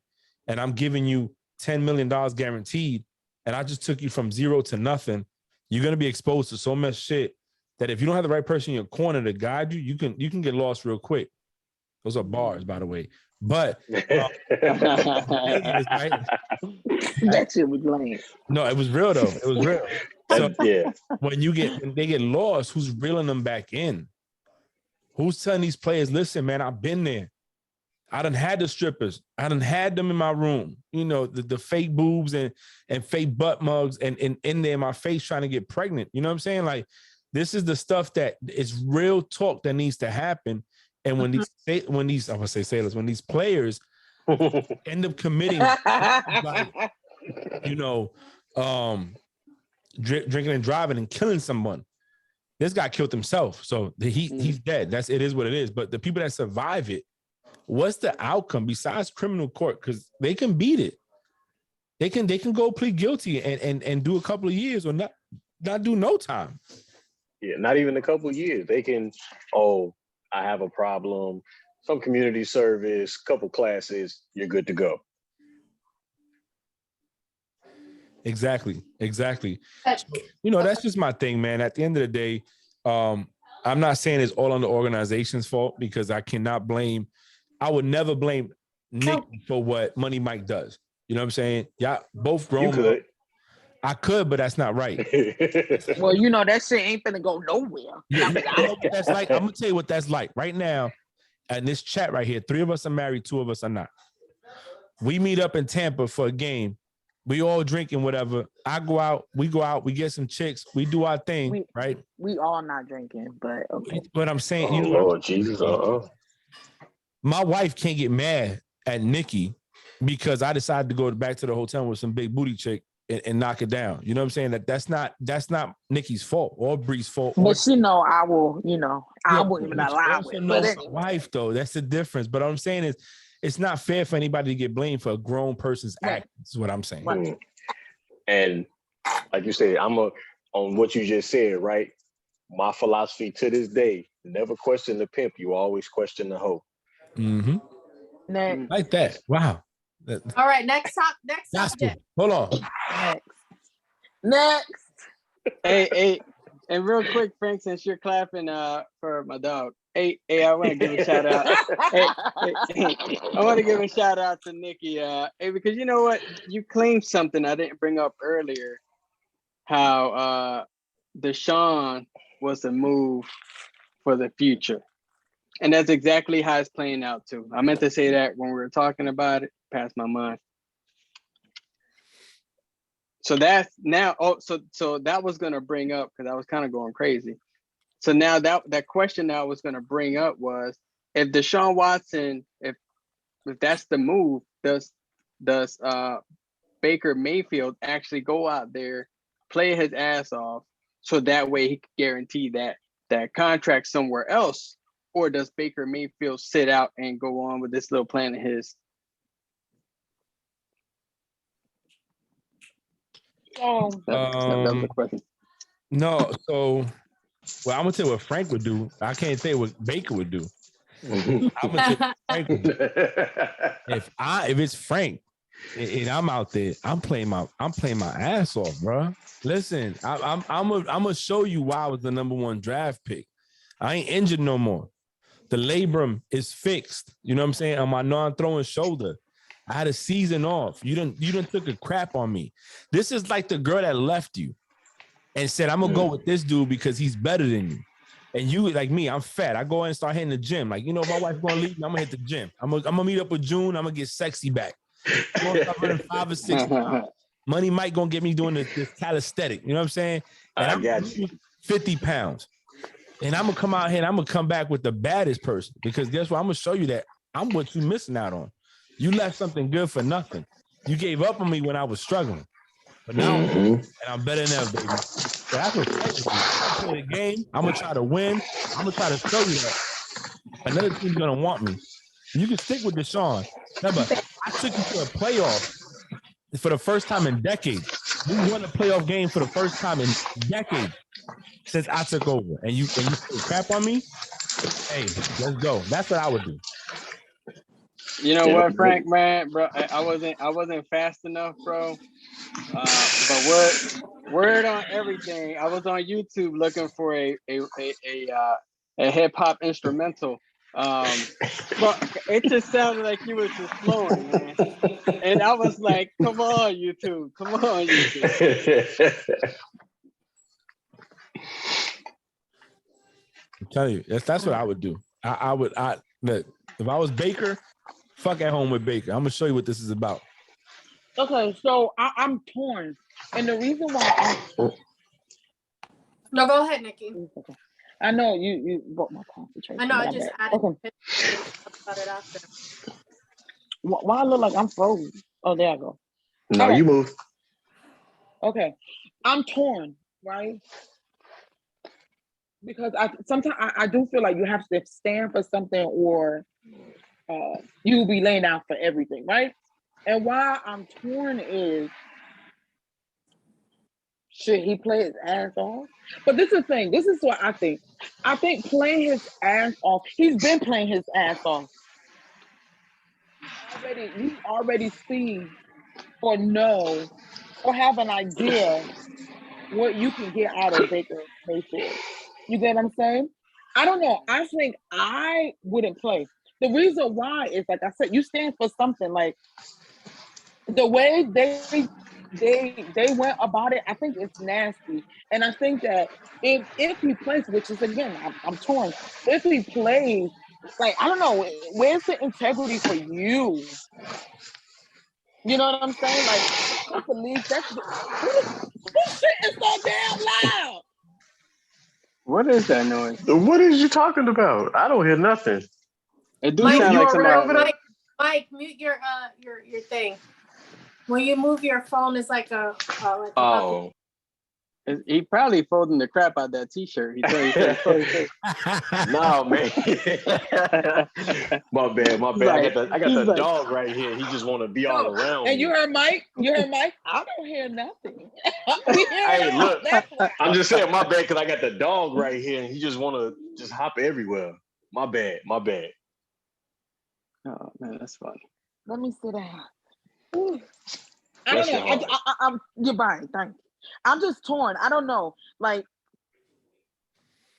S1: and I'm giving you $10 million guaranteed, and I just took you from zero to nothing. You're going to be exposed to so much shit that if you don't have the right person in your corner to guide you, you can get lost real quick. Those are bars, by the way. But
S5: That shit was lame.
S1: no, it was real though. It was real. So
S2: Yeah.
S1: when they get lost, who's reeling them back in? Who's telling these players, listen, man, I've been there. I done had the strippers. I done had them in my room. You know, the fake boobs and fake butt mugs and in there in my face trying to get pregnant. You know what I'm saying? Like, this is the stuff that is real talk that needs to happen. And when these players end up committing, like, you know, drinking and driving and killing someone, this guy killed himself, so he's dead. It is what it is. But the people that survive it, what's the outcome besides criminal court? Because they can beat it. They can go plead guilty and do a couple of years or not do no time.
S2: Yeah, not even a couple of years. They can, I have a problem, some community service, couple classes, you're good to go.
S1: Exactly. You know, that's just my thing, man. At the end of the day, I'm not saying it's all on the organization's fault because I would never blame Nick for what Money Mike does. You know what I'm saying? Yeah, both grown.
S2: You could.
S1: I could, but that's not right.
S5: Well, you know, that shit ain't finna go nowhere.
S1: Yeah, you know what that's like. I'm gonna tell you what that's like right now. In this chat right here, 3 of us are married, 2 of us are not. We meet up in Tampa for a game. We all drinking whatever. I go out, we get some chicks, we do our thing, right?
S5: We all not drinking, but okay.
S1: But I'm saying,
S2: you know, Lord Jesus,
S1: my wife can't get mad at Nikki because I decided to go back to the hotel with some big booty chick and knock it down. You know what I'm saying? That's not Nikki's fault or Bree's fault.
S5: But she know I will, you know, I wouldn't even allow it. But
S1: anyway. Wife though, that's the difference. But what I'm saying is, it's not fair for anybody to get blamed for a grown person's act. Is what I'm saying.
S5: Right.
S2: And like you said, on what you just said, right? My philosophy to this day: never question the pimp. You always question the hoe.
S1: Mm-hmm. Like that. Wow.
S4: All right, next subject.
S1: Hold on.
S5: Next.
S3: Hey, and real quick, Frank, since you're clapping for my dog. Hey, I want to give a shout out. I want to give a shout out to Nikki. Because you know what? You claimed something I didn't bring up earlier. How Deshaun was a move for the future. And that's exactly how it's playing out too. I meant to say that when we were talking about it, passed my mind. So that's now, so that was gonna bring up, because I was kind of going crazy. So now that question that I was gonna bring up was, if Deshaun Watson, if that's the move, does Baker Mayfield actually go out there, play his ass off, so that way he could guarantee that contract somewhere else? Or does Baker Mayfield sit out and go on with this little plan of his?
S5: Oh,
S3: That was the question.
S1: No, so well, I'm gonna tell you what Frank would do. I can't say what Baker would do. I'm gonna tell you what Frank would do. If it's Frank and I'm out there, I'm playing my ass off, bro. Listen, I'm gonna show you why I was the #1 draft pick. I ain't injured no more. The labrum is fixed. You know what I'm saying? On my non-throwing shoulder. I had a season off. You didn't took a crap on me. This is like the girl that left you and said, I'm gonna go with this dude because he's better than you. And you, like me, I'm fat. I go in and start hitting the gym. Like, you know, my wife's gonna leave me, I'm gonna hit the gym. I'm gonna meet up with June. I'm gonna get sexy back. I'm gonna start running 5 or 6 pounds. Money Mike gonna get me doing this calisthenic. You know what I'm saying? And
S2: I got you.
S1: 50 pounds. And I'm gonna come out here and I'm gonna come back with the baddest person, because guess what? I'm gonna show you that I'm what you missing out on. You left something good for nothing. You gave up on me when I was struggling, but now and I'm better than ever, baby. So that's what I play the game. I'm gonna try to win. I'm gonna try to show you that another team's gonna want me. You can stick with Deshaun. Remember, I took you to a playoff for the first time in decades. We won a playoff game for the first time in decades since I took over. And you crap on me? Hey, let's go. That's what I would do.
S3: You know what, Frank, man, bro, I wasn't fast enough, bro. But word on everything. I was on YouTube looking for a hip hop instrumental. But it just sounded like you was just flowing, man. And I was like, come on, YouTube. Come on, YouTube.
S1: I'm telling you, that's what I would do. Look, if I was Baker, fuck at home with Baker. I'm gonna show you what this is about.
S5: Okay, so I'm torn, and the reason why
S4: No, go ahead, Nikki.
S5: I know you broke my concentration.
S4: I know. I just added
S5: Okay.
S4: about it after.
S5: Why I look like I'm frozen? Oh, there I go.
S2: No,
S5: Right.
S2: you move.
S5: Okay, I'm torn, right? Because sometimes I do feel like you have to stand for something, or you'll be laying out for everything, right? And why I'm torn is, should he play his ass off? But this is the thing. This is what I think. I think playing his ass off, he's been playing his ass off. You already see or know or have an idea what you can get out of Baker Mayfield. You get what I'm saying? I don't know. I think I wouldn't play. The reason why is, like I said, you stand for something. Like the way they went about it, I think it's nasty. And I think that if he plays, which is, again, I'm torn. If he plays, like, I don't know, where's the integrity for you? You know what I'm saying? Like, I believe who shit is so damn loud?
S3: What is that noise?
S2: What is you talking about? I don't hear nothing.
S3: It do
S4: Mike,
S3: sound like
S2: already over
S3: somebody.
S2: there?
S4: Mike, mute your thing. When you move your phone, it's like a
S2: Oh.
S3: He probably folding the crap out that T-shirt. He told you.
S2: No, man. My bad.
S3: Like,
S2: I got the
S3: like,
S2: dog right here. He just want to be all around
S5: And
S2: me.
S5: you heard Mike? I don't hear nothing.
S2: Hey, look, I'm just saying my bad because I got the dog right here and he just want to just hop everywhere. My bad.
S3: Oh man, that's funny.
S5: Let me sit down. I don't know. I'm you're right. Thank you. I'm just torn. I don't know. Like, as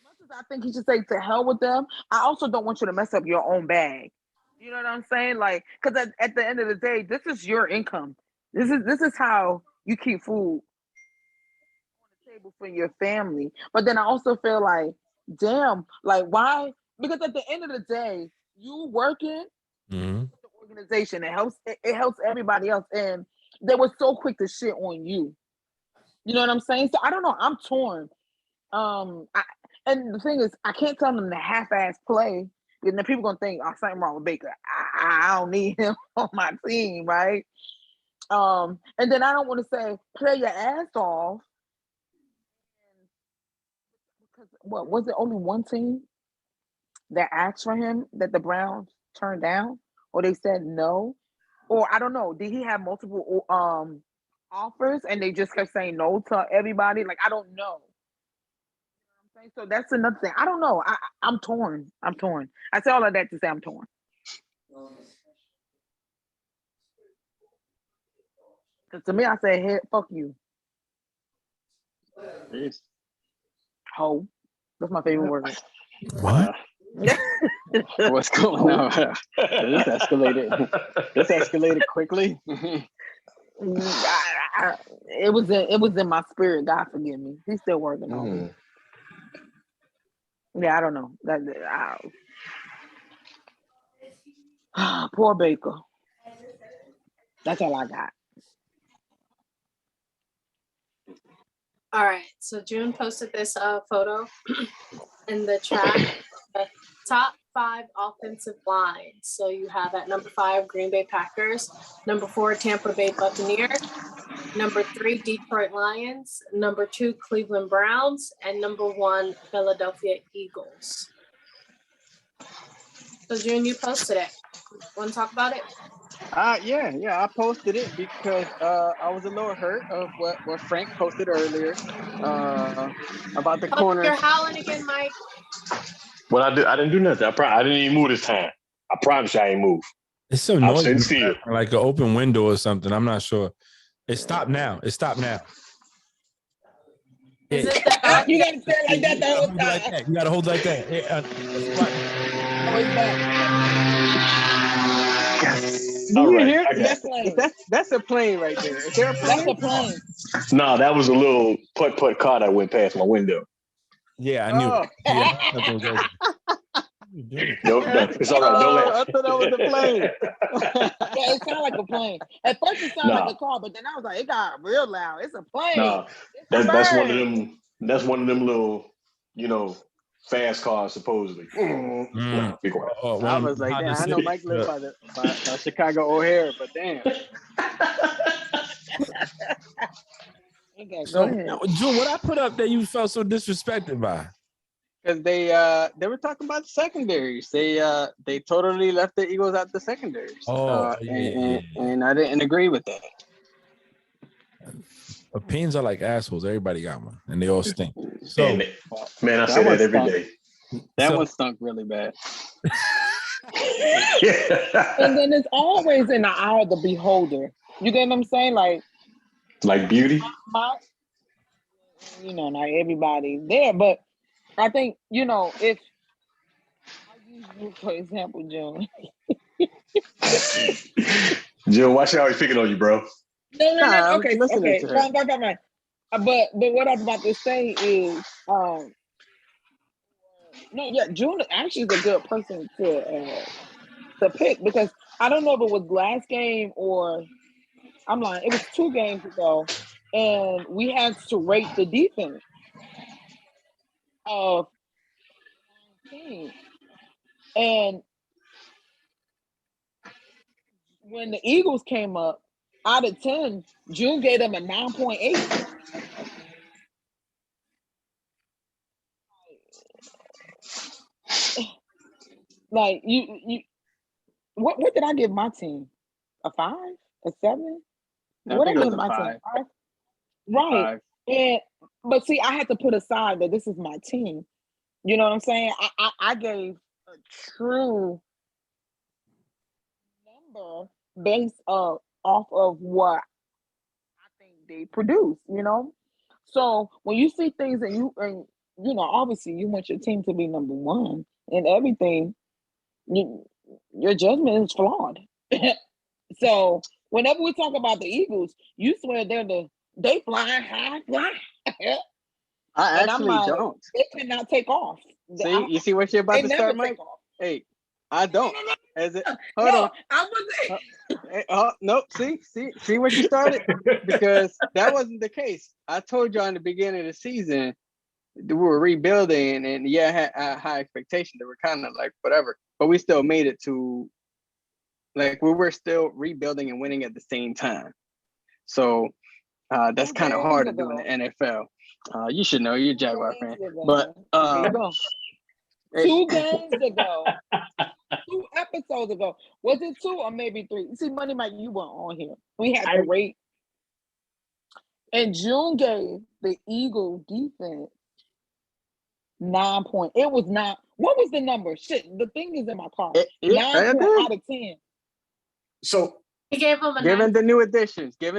S5: much as I think he should say to hell with them, I also don't want you to mess up your own bag. You know what I'm saying? Like, because at the end of the day, this is your income. This is how you keep food on the table for your family. But then I also feel like, damn, like, why? Because at the end of the day, you working with the organization. It helps everybody else. And they were so quick to shit on you. You know what I'm saying? So I don't know. I'm torn. And the thing is, I can't tell them to half-ass play, and then people gonna think, "Oh, something wrong with Baker. I don't need him on my team, right?" And then I don't want to say play your ass off, because what was it? Only one team that asked for him that the Browns turned down, or they said no, or I don't know. Did he have multiple offers and they just kept saying no to everybody? Like, I don't know. You know what I'm saying? So that's another thing. I don't know. I'm torn. I say all of that to say I'm torn. Because to me, I say, hey, fuck you.
S3: Jeez.
S5: Ho. That's my favorite word.
S1: What?
S3: What's going on? This escalated quickly.
S5: It was in my spirit. God forgive me. He's still working on me. Yeah, I don't know. Poor Baker. That's all I got.
S4: All right. So June posted this photo in the chat. The top 5 offensive lines. So you have at number 5, Green Bay Packers. Number 4, Tampa Bay Buccaneers. Number 3, Detroit Lions. Number 2, Cleveland Browns. And number 1, Philadelphia Eagles. So June, you posted it. Want to talk about it?
S3: Yeah, I posted it because I was a little hurt of what Frank posted earlier about the
S4: Oh,
S3: corners.
S4: you're howling again, Mike.
S2: What I did, I didn't do nothing. I didn't even move this time. I promise you I ain't move.
S1: It's some
S2: I'm
S1: noise,
S2: sitting
S1: in the
S2: still.
S1: background, like an open window or something. I'm not sure. It stopped now. It stopped now.
S4: Is
S1: Yeah,
S4: it the dog?
S5: You gotta say it like that the whole
S1: hold it like
S5: time.
S1: that. You gotta hold it like that.
S5: Oh, it's back.
S3: Do
S2: All
S3: you
S2: right,
S3: hear?
S2: I got
S3: That's a plane right there. Is there a
S5: That's
S3: plane?
S5: the plane.
S2: No, that was a little putt car that went past my window.
S1: Yeah, I knew.
S3: Oh.
S1: It. Yeah, nothing was open. What are you doing?
S2: It's all right. Don't
S3: Oh,
S2: laugh.
S3: I thought that was the plane.
S5: Yeah, it sounded like a plane. At first, it sounded
S2: Nah.
S5: like a car, but then I was like, it got real loud. It's a plane.
S2: No,
S5: It's a
S2: that's one of
S5: bird.
S2: them. That's one of them little, fast cars supposedly. No, be quiet.
S3: I was like, damn, I know Mike lives by Chicago O'Hare, but damn.
S5: Okay,
S1: So,
S5: go ahead.
S1: June, what I put up that you felt so disrespected by?
S3: Because they were talking about the secondaries. They totally left the Eagles out the secondaries.
S1: Oh,
S3: and I didn't agree with that.
S1: Opinions are like assholes. Everybody got one, and they all stink. So,
S2: And, man, I say that every day.
S3: That one stunk really bad.
S5: And then it's always in the eye of the beholder. You get what I'm saying? Like
S2: beauty.
S5: Not everybody there, but I think, if I use you for example, June.
S2: Jill, why she always picking on you, bro?
S3: Nah,
S5: Okay. Fine. But what I'm about to say is, June actually is a good person to pick, because I don't know if it was last game or I'm lying. It was 2 games ago, and we had to rate the defense of team. And when the Eagles came up, out of 10, June gave them a 9.8. Like you what did I give my team? A 5? A 7?
S3: I think it was a 5.
S5: Right. 5. But see, I had to put aside that this is my team. You know what I'm saying? I gave a true number based off of what I think they produce, So when you see things and obviously you want your team to be number one in everything, your judgment is flawed. So whenever we talk about the Eagles, you swear they flying high, fly.
S3: I actually don't.
S5: They cannot take off.
S3: See, you see what you're about to start, Mike? Hey, I don't. Hold on.
S5: I was.
S3: Nope. See what you started? Because that wasn't the case. I told y'all in the beginning of the season we were rebuilding, and I had high expectations. They were kind of like whatever, but we still made it to. Like we were still rebuilding and winning at the same time. So that's kind of hard to do in the NFL. You should know, you're a Jaguar fan. But
S5: 2 games ago, 2 episodes ago, was it 2 or maybe 3? See, Money Mike, you weren't on here. We had to rate. And June gave the Eagle defense 9 point. It was not. What was the number? Shit, the thing is in my car. 9 out of 10.
S2: So
S4: he gave him
S3: given the new additions. You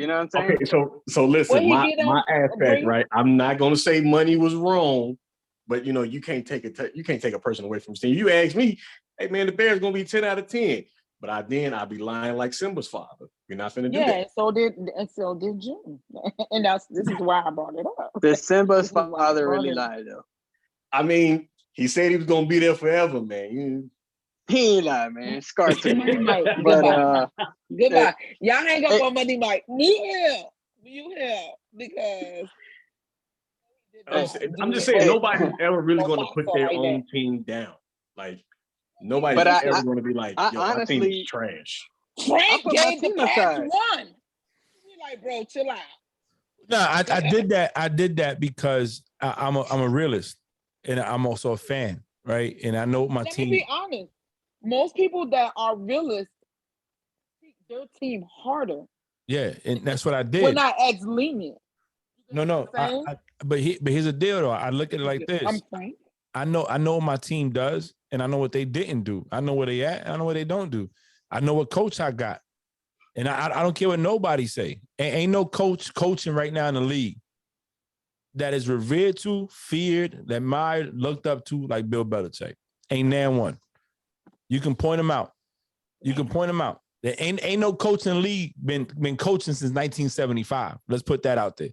S3: know what I'm saying?
S2: Okay, so listen, my aspect, right? I'm not gonna say Money was wrong, but you can't take a person away from his team. You ask me, hey man, the Bears gonna be 10 out of 10. But I'd be lying like Simba's father. We're not finna do that.
S5: Yeah, so did June. And this is why I brought it up.
S3: Did Simba's father really lie though?
S2: I mean, he said he was gonna be there forever, man.
S3: He ain't lie, man. Scar to me.
S5: But goodbye. Y'all hang up on Monday night. You here because
S2: I'm just saying nobody's ever really gonna put their own team down. Like nobody's ever gonna be like, yo, my team is trash.
S5: Frank gave the Pats 1. We like, bro, chill out.
S1: No, I did that. I did that because I'm a realist, and I'm also a fan, right? And I know my team.
S5: Let me be honest. most people that are realists treat their team harder.
S1: Yeah, and that's what I
S5: We're
S1: did.
S5: not as lenient.
S1: No. But here's the deal, though. I look at it like this.
S5: I'm saying.
S1: I know what my team does, and I know what they didn't do. I know where they at. I know what they don't do. I know what coach I got, and I don't care what nobody say. Ain't no coach coaching right now in the league that is revered to, feared, admired, looked up to like Bill Belichick. Ain't there one. You can point them out. There ain't no coach in the league been coaching since 1975. Let's put that out there.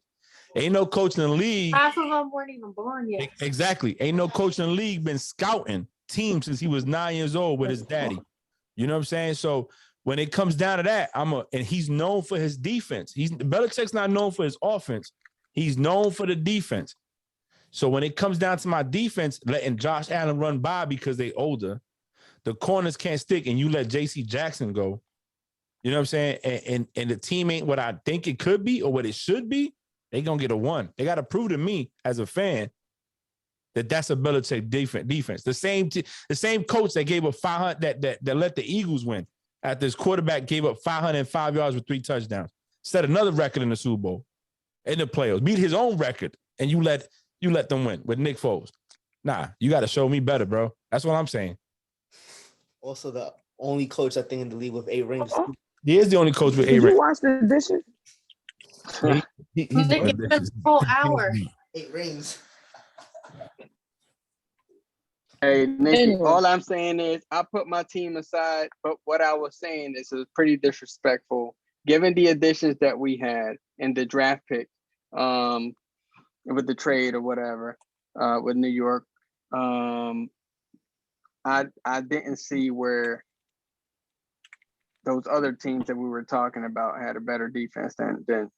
S1: Ain't no coach in the league.
S4: Half of them weren't even born yet.
S1: Exactly. Ain't no coach in the league been scouting teams since he was 9 years old with his daddy. You know what I'm saying? So when it comes down to that, and he's known for his defense. Belichick's not known for his offense. He's known for the defense. So when it comes down to my defense, letting Josh Allen run by because they older, the corners can't stick, and you let J.C. Jackson go. You know what I'm saying? And the team ain't what I think it could be or what it should be. They gonna get a 1. They got to prove to me as a fan that that's a Belichick defense. The same coach that gave up 500 that let the Eagles win after his quarterback gave up 505 yards with 3 touchdowns, set another record in the Super Bowl, in the playoffs, beat his own record, and you let them win with Nick Foles. Nah, you got to show me better, bro. That's what I'm saying.
S6: Also, the only coach I think in the league with 8 rings.
S1: He is the only coach with 8
S5: Did
S1: rings.
S5: you watch the dishes?
S1: He's
S4: They give him a whole hour.
S6: 8 rings.
S3: Hey, Nikki,
S5: Anyway.
S3: all I'm saying is I put my team aside, but what I was saying is pretty disrespectful given the additions that we had in the draft pick, with the trade or whatever, with New York. I didn't see where those other teams that we were talking about had a better defense than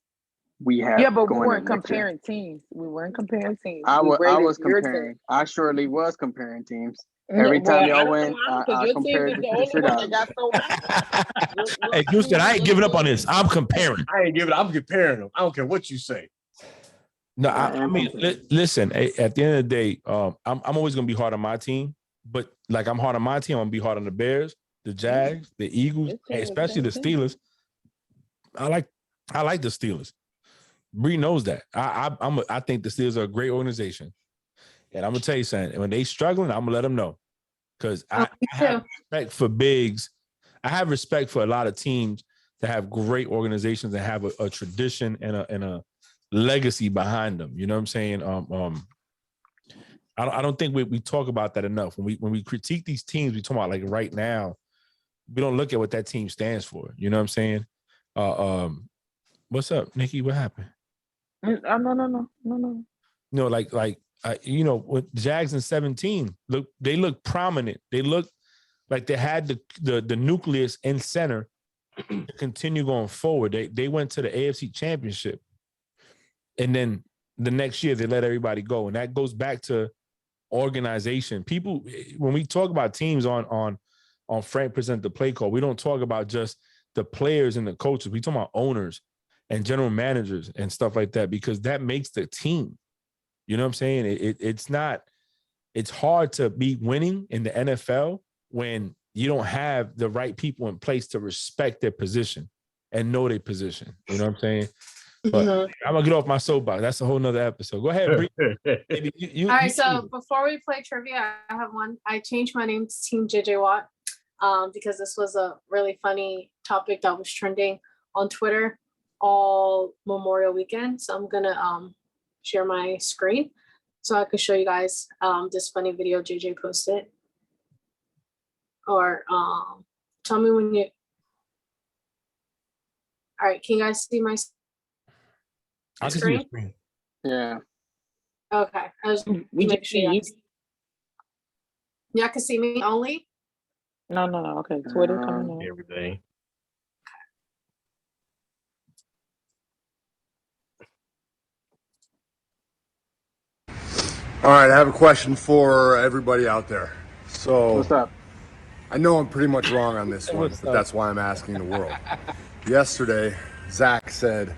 S3: we had.
S5: Yeah, but we
S3: going
S5: weren't
S3: into next year.
S5: comparing teams. We weren't comparing teams.
S3: I
S5: We
S3: was
S5: rated your
S3: comparing. I surely was comparing teams.
S5: team.
S3: Every
S5: Well,
S3: time
S5: I
S3: y'all
S5: don't
S3: win,
S5: know how,
S3: I
S5: 'cause your team
S3: compared
S5: is
S3: the
S5: the only
S3: shit
S5: one
S3: out
S5: that
S3: of
S5: got so bad.
S1: Hey, Houston, I ain't giving up on this. I'm comparing.
S7: I ain't giving. I'm comparing them. I don't care what you say.
S1: No, I mean, listen. At the end of the day, I'm always gonna be hard on my team, but like I'm hard on my team, I'm gonna be hard on the Bears, the Jags, the Eagles,
S5: This team is
S1: especially the
S5: better team.
S1: Steelers. I like the Steelers. Bree knows that. I think the Steelers are a great organization, and I'm gonna tell you something. When they struggling, I'm gonna let them know, because I have respect for bigs. I have respect for a lot of teams that have great organizations and have a tradition and a legacy behind them. You know what I'm saying? I don't think we talk about that enough. When we critique these teams, we talk about like right now, we don't look at what that team stands for. You know what I'm saying? What's up, Nikki? What happened?
S5: No.
S1: You know, with Jags in 17, they look prominent. They look like they had the nucleus in center to continue going forward. They went to the AFC Championship, and then the next year they let everybody go, and that goes back to organization. People, when we talk about teams on Frank Present the Play Call, we don't talk about just the players and the coaches. We talk about owners and general managers and stuff like that, because that makes the team. You know what I'm saying? It's hard to be winning in the NFL when you don't have the right people in place to respect their position and know their position. You know what I'm saying? But I'm gonna get off my soapbox. That's a whole nother episode. Go ahead, Bree.
S4: All right, so before we play trivia, I have one. I changed my name to Team JJ Watt because this was a really funny topic that was trending on Twitter all Memorial Weekend. So I'm gonna share my screen so I could show you guys this funny video JJ posted. Or tell me when you. All right, can you guys see my
S1: I can see
S4: screen?
S1: your screen.
S3: Yeah.
S4: Okay, I was
S5: We
S4: make
S5: just
S4: sure
S5: see you.
S4: y'all can see me only.
S5: No. Okay, Twitter coming on.
S7: Everything.
S8: All right, I have a question for everybody out there. So,
S3: What's up?
S8: I know I'm pretty much wrong on this one,
S1: What's
S8: but
S1: up?
S8: that's why I'm asking the world. Yesterday, Zach said,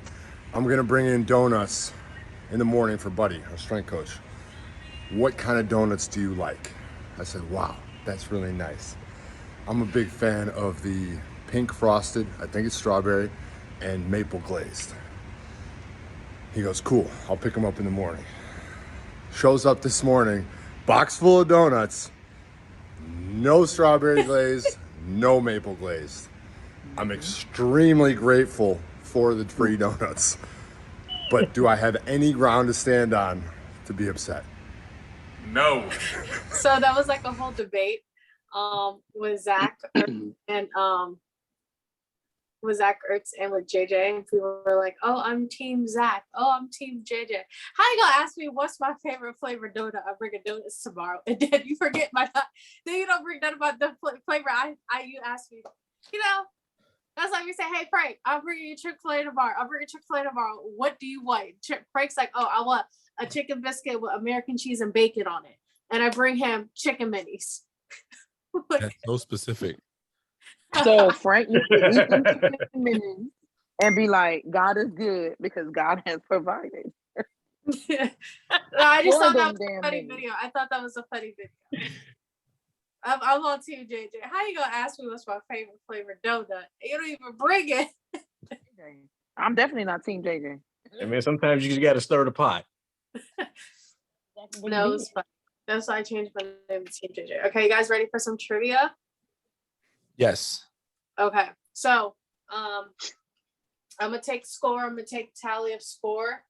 S8: I'm going to bring in donuts in the morning for Buddy, our strength coach. What kind of donuts do you like? I said, wow, that's really nice. I'm a big fan of the pink frosted, I think it's strawberry, and maple glazed. He goes, cool, I'll pick them up in the morning. Shows up this morning, box full of donuts, no strawberry glaze, no maple glazed. I'm extremely grateful for the free donuts, but do I have any ground to stand on to be upset?
S7: No.
S4: So that was like a whole debate with Zach and with Zach Ertz and with JJ, and people were like, "Oh, I'm Team Zach. Oh, I'm Team JJ." How you gonna ask me what's my favorite flavor donut? I'm bringing donuts tomorrow, and then you forget my. Then you don't bring that about the flavor. You ask me, you know. That's like you say, "Hey Frank, I'll bring you Chick-fil-A tomorrow. I'll bring you Chick-fil-A tomorrow. What do you want?" Frank's like, "Oh, I want a chicken biscuit with American cheese and bacon on it," and I bring him chicken minis.
S1: That's so specific.
S5: So Frank needs to eat them chicken minis and be like, God is good because God has provided.
S4: No, I just
S5: For
S4: thought that
S5: them
S4: was a
S5: damn
S4: funny
S5: minis.
S4: video. I thought that was a funny video. I'm on Team JJ. How you gonna ask me what's my favorite flavor donut? You don't even bring it.
S5: I'm definitely not Team JJ.
S7: I mean, sometimes you just got to stir the pot.
S4: No, it was fun. That's why I changed my name to Team JJ. Okay, you guys ready for some trivia?
S1: Yes.
S4: Okay, so I'm gonna take score. I'm gonna take tally of score.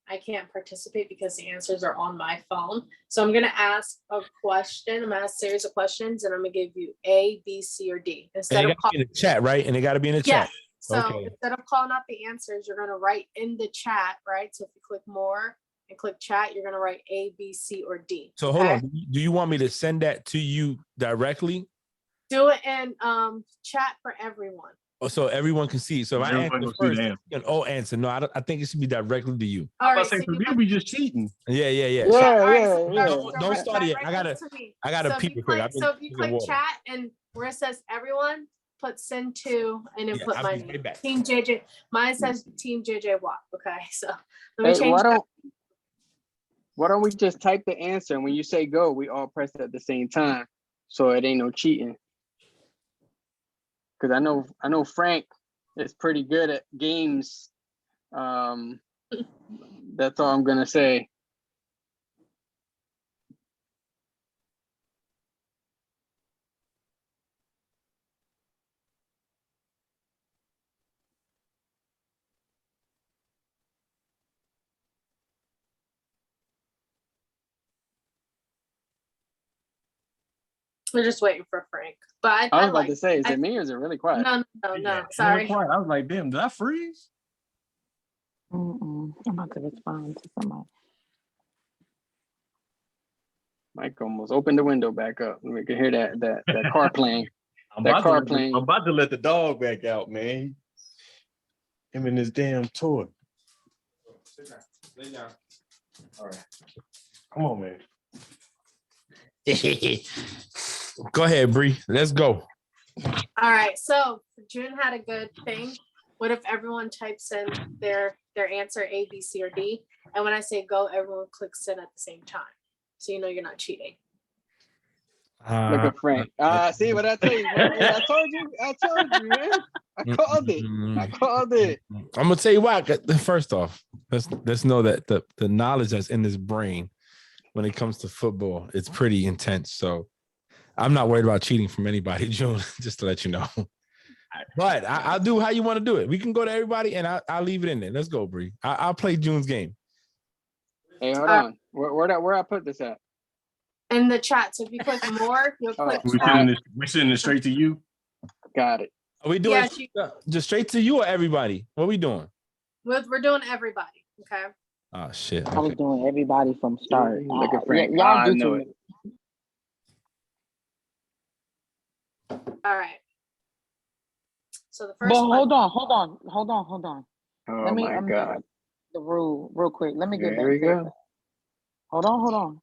S4: I can't participate because the answers are on my phone. So I'm gonna ask a question. I'm gonna ask a series of questions, and I'm gonna give you A, B, C, or D. Instead of
S1: in the chat, right? And it got to be in the
S4: yes.
S1: chat.
S4: So
S1: Okay.
S4: instead of calling out the answers, you're gonna write in the chat, right? So if you click more and click chat, you're gonna write A, B, C, or D.
S1: So hold on. Do you want me to send that to you directly?
S4: Do it in chat for everyone.
S1: Oh, so everyone can see. So if I
S7: Everyone
S1: answer
S7: can see
S1: first,
S7: the
S1: you
S7: answer.
S1: can all answer. No, I think it should be directly to you.
S4: All right,
S7: I
S4: so
S7: say,
S4: you
S7: you'll be just cheating.
S1: Yeah.
S5: Yeah,
S4: all right, so
S5: yeah.
S1: Don't start yet. I gotta
S4: so
S1: peep it quick. I've been
S4: so if you
S1: drinking
S4: click
S1: water.
S4: chat and where it says everyone, put send to and then
S1: Yeah,
S4: put
S1: I'll
S4: my
S1: be
S4: name.
S1: right back.
S4: Team JJ. Mine says Team JJ Watt. Okay, so let me
S3: Hey,
S4: change that.
S3: why don't we just type the answer and when you say go, we all press it at the same time, so it ain't no cheating. Because I know Frank is pretty good at games. That's all I'm gonna say.
S4: We're just waiting for Frank. But
S3: I
S4: I
S3: was about
S4: like
S3: to say, is
S4: I-
S3: it me or is it really quiet?
S4: no.
S7: Yeah,
S4: Sorry.
S7: quiet. I was like, damn, did I freeze?
S5: I'm about to respond to somebody.
S3: Mike almost opened the window back up. We can hear that car playing.
S7: I'm
S3: That
S7: about,
S3: car
S7: to,
S3: plane.
S7: I'm about to let the dog back out, man. Him and his damn toy.
S1: Lay down.
S7: All right. Come on, man.
S1: Go ahead, Bree. Let's go.
S4: All right. So June had a good thing. What if everyone types in their answer A, B, C, or D? And when I say go, everyone clicks in at the same time. So you know you're not cheating.
S3: Look at Frank. See what I tell you, man. I told you, man. I called it.
S1: I'm gonna tell you why. First off, let's know that the knowledge that's in this brain when it comes to football, it's pretty intense. So I'm not worried about cheating from anybody, June, just to let you know. But I'll do how you want to do it. We can go to everybody and I'll leave it in there. Let's go, Bree. I'll play June's game.
S3: Hey, hold on. Where I put this at?
S4: In the chat. So if you click more, you'll click chat.
S7: We sending it straight to you?
S3: Got it.
S1: Are we doing
S4: Yeah,
S1: just straight to you or everybody? What are we doing?
S4: We're doing everybody. Okay.
S1: Oh shit.
S5: I was doing everybody from start.
S3: Look at Frank.
S5: Y'all
S3: I
S5: do
S3: know
S5: too
S3: it.
S4: All right. So the first
S5: But
S4: one.
S5: hold on.
S3: Oh
S5: Let me
S3: my God.
S5: the rule real quick. Let me get
S3: There
S5: back
S3: we
S5: to
S3: go.
S5: it. Hold on.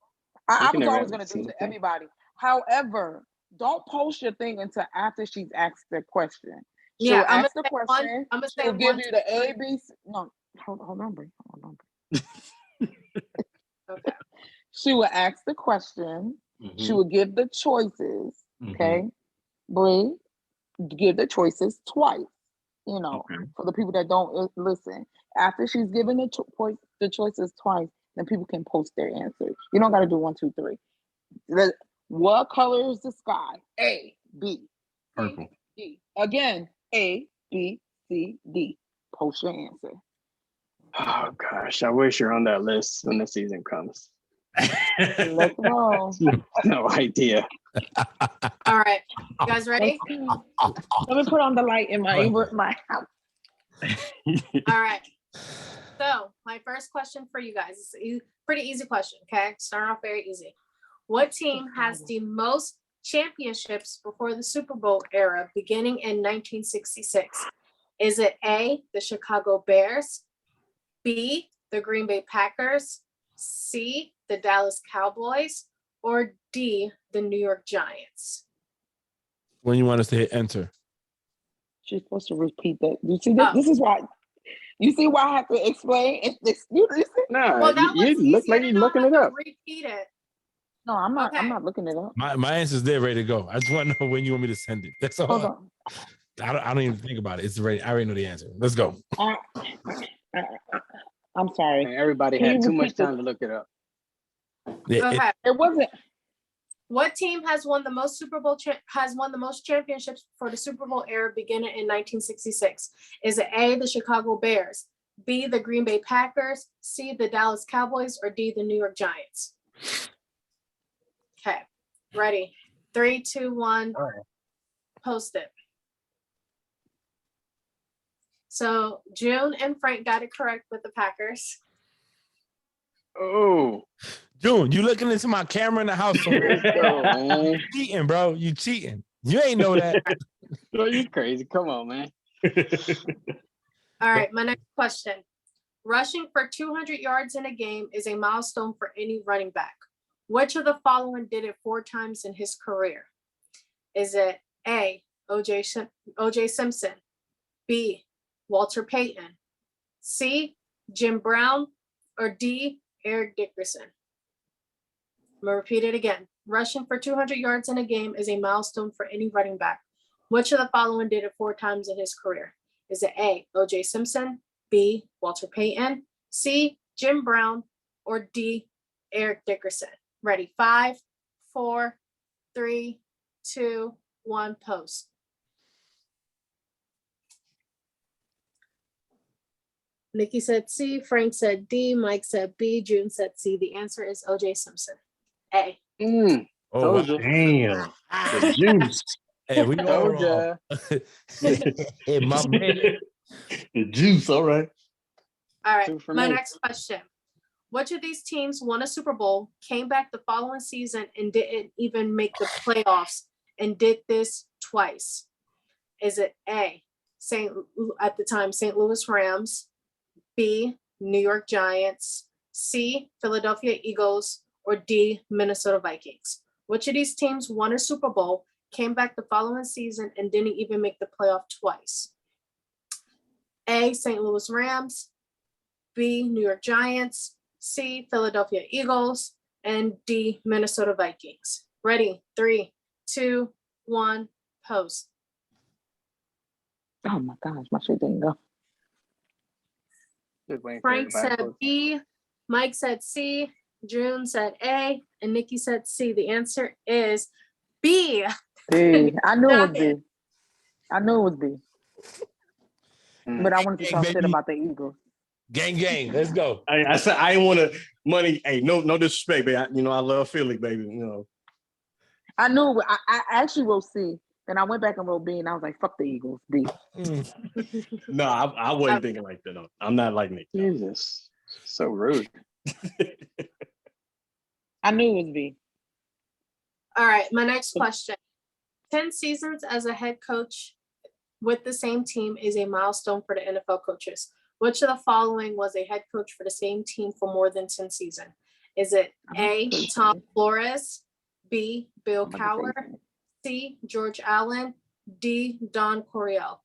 S5: I
S3: can
S5: was
S3: never
S5: always
S3: have
S5: gonna
S3: the
S5: do
S3: same
S5: to
S3: thing.
S5: everybody. However, don't post your thing until after she's asked the question. She'll
S4: Yeah, I'm
S5: ask
S4: gonna
S5: the
S4: say one.
S5: question.
S4: I'm gonna say
S5: She'll give
S4: one.
S5: you the A, B, C. No, hold on, Bree.
S4: Okay.
S5: She will ask the question. She will give the choices, Okay, Bree, give the choices twice.
S9: Okay.
S5: For the people that don't listen. After she's given the choices twice, then people can post their answers. You don't got to do 1, 2, 3. What color is the sky? A, B,
S9: Purple.
S5: D. Again, A, B, C, D. Post your answer.
S3: Oh gosh, I wish you're on that list when the season comes.
S5: Let's roll.
S3: No idea.
S4: All right. You guys ready?
S5: Let me put on the light in my house.
S4: All right. So my first question for you guys is a pretty easy question. Okay, start off very easy. What team has the most championships before the Super Bowl era, beginning in 1966? Is it A, the Chicago Bears, B, the Green Bay Packers, C, the Dallas Cowboys, or D, the New York Giants?
S1: When you want us to hit enter.
S5: She's supposed to repeat that. You see, this is why. You see why I have to explain? You see?
S3: No,
S4: Well, that was
S3: you look like
S4: easy.
S3: you're looking it up.
S4: Repeat it.
S5: No, I'm not.
S4: Okay.
S5: I'm not looking it up.
S1: My answer's there, ready to go. I just want to know when you want me to send it. That's all.
S5: Hold on.
S1: I don't even think about it. It's ready. I already know the answer. Let's go.
S5: I'm sorry.
S3: And everybody
S5: Can
S3: had
S5: you
S3: too much
S5: repeat
S3: time to look it up.
S1: Yeah,
S4: Okay.
S5: It wasn't.
S4: What team has won the most championships for the Super Bowl era, beginning in 1966? Is it A, the Chicago Bears, B, the Green Bay Packers, C, the Dallas Cowboys, or D, the New York Giants? Okay, ready? 3, 2, 1.
S3: All right.
S4: Post it. So June and Frank got it correct with the Packers.
S3: Oh,
S1: June, you looking into my camera in the house?
S3: let's go, man.
S1: Cheating, bro. You cheating. You ain't know that.
S3: Bro, you crazy. Come on, man.
S4: All right, my next question. Rushing for 200 yards in a game is a milestone for any running back. Which of the following did it 4 times in his career? Is it A, O.J. Simpson, B, Walter Payton, C, Jim Brown, or D, Eric Dickerson? I'm going to repeat it again. Rushing for 200 yards in a game is a milestone for any running back. Which of the following did it 4 times in his career? Is it A, O.J. Simpson, B, Walter Payton, C, Jim Brown, or D, Eric Dickerson? Ready? 5, 4, 3, 2, 1, post. Nikki said C, Frank said D, Mike said B, June said C. The answer is O.J. Simpson. A.
S1: Oh,
S3: Told
S1: wow.
S3: you.
S9: Damn. The juice.
S1: Hey, we all
S3: Told
S1: wrong.
S3: ya.
S1: Hey, my man.
S9: The juice. All right.
S4: All right.
S3: 2 for
S4: My
S3: me.
S4: next question. Which of these teams won a Super Bowl, came back the following season, and didn't even make the playoffs, and did this twice? Is it A, at the time, St. Louis Rams, B, New York Giants, C, Philadelphia Eagles, or D, Minnesota Vikings? Which of these teams won a Super Bowl, came back the following season, and didn't even make the playoff twice? A, St. Louis Rams, B, New York Giants, C, Philadelphia Eagles, and D, Minnesota Vikings. Ready? 3, 2, 1, post.
S5: Oh my gosh, my shit didn't go.
S3: Just waiting for
S4: Frank
S3: everybody to
S4: said
S3: post.
S4: B, Mike said C, June said A, and Nikki said C. The answer is B.
S5: B. I knew it was
S4: Got it.
S5: B. I knew it was B. But I wanted to
S1: Hey,
S5: talk shit
S1: baby.
S5: about the Eagles.
S1: Gang. Let's go.
S7: I said I ain't want to money. Hey, no disrespect, baby. I love Philly, baby.
S5: I knew it. I actually wrote C. Then I went back and wrote B, and I was like, "Fuck the Eagles." B.
S7: No, I wasn't thinking like that. No. I'm not like Nick.
S3: Jesus. So rude.
S5: I knew it was B.
S4: All right, my next question. 10 seasons as a head coach with the same team is a milestone for the NFL coaches. Which of the following was a head coach for the same team for more than 10 seasons? Is it A, Tom Flores, B, Bill Cowher, C, George Allen, D, Don Coryell?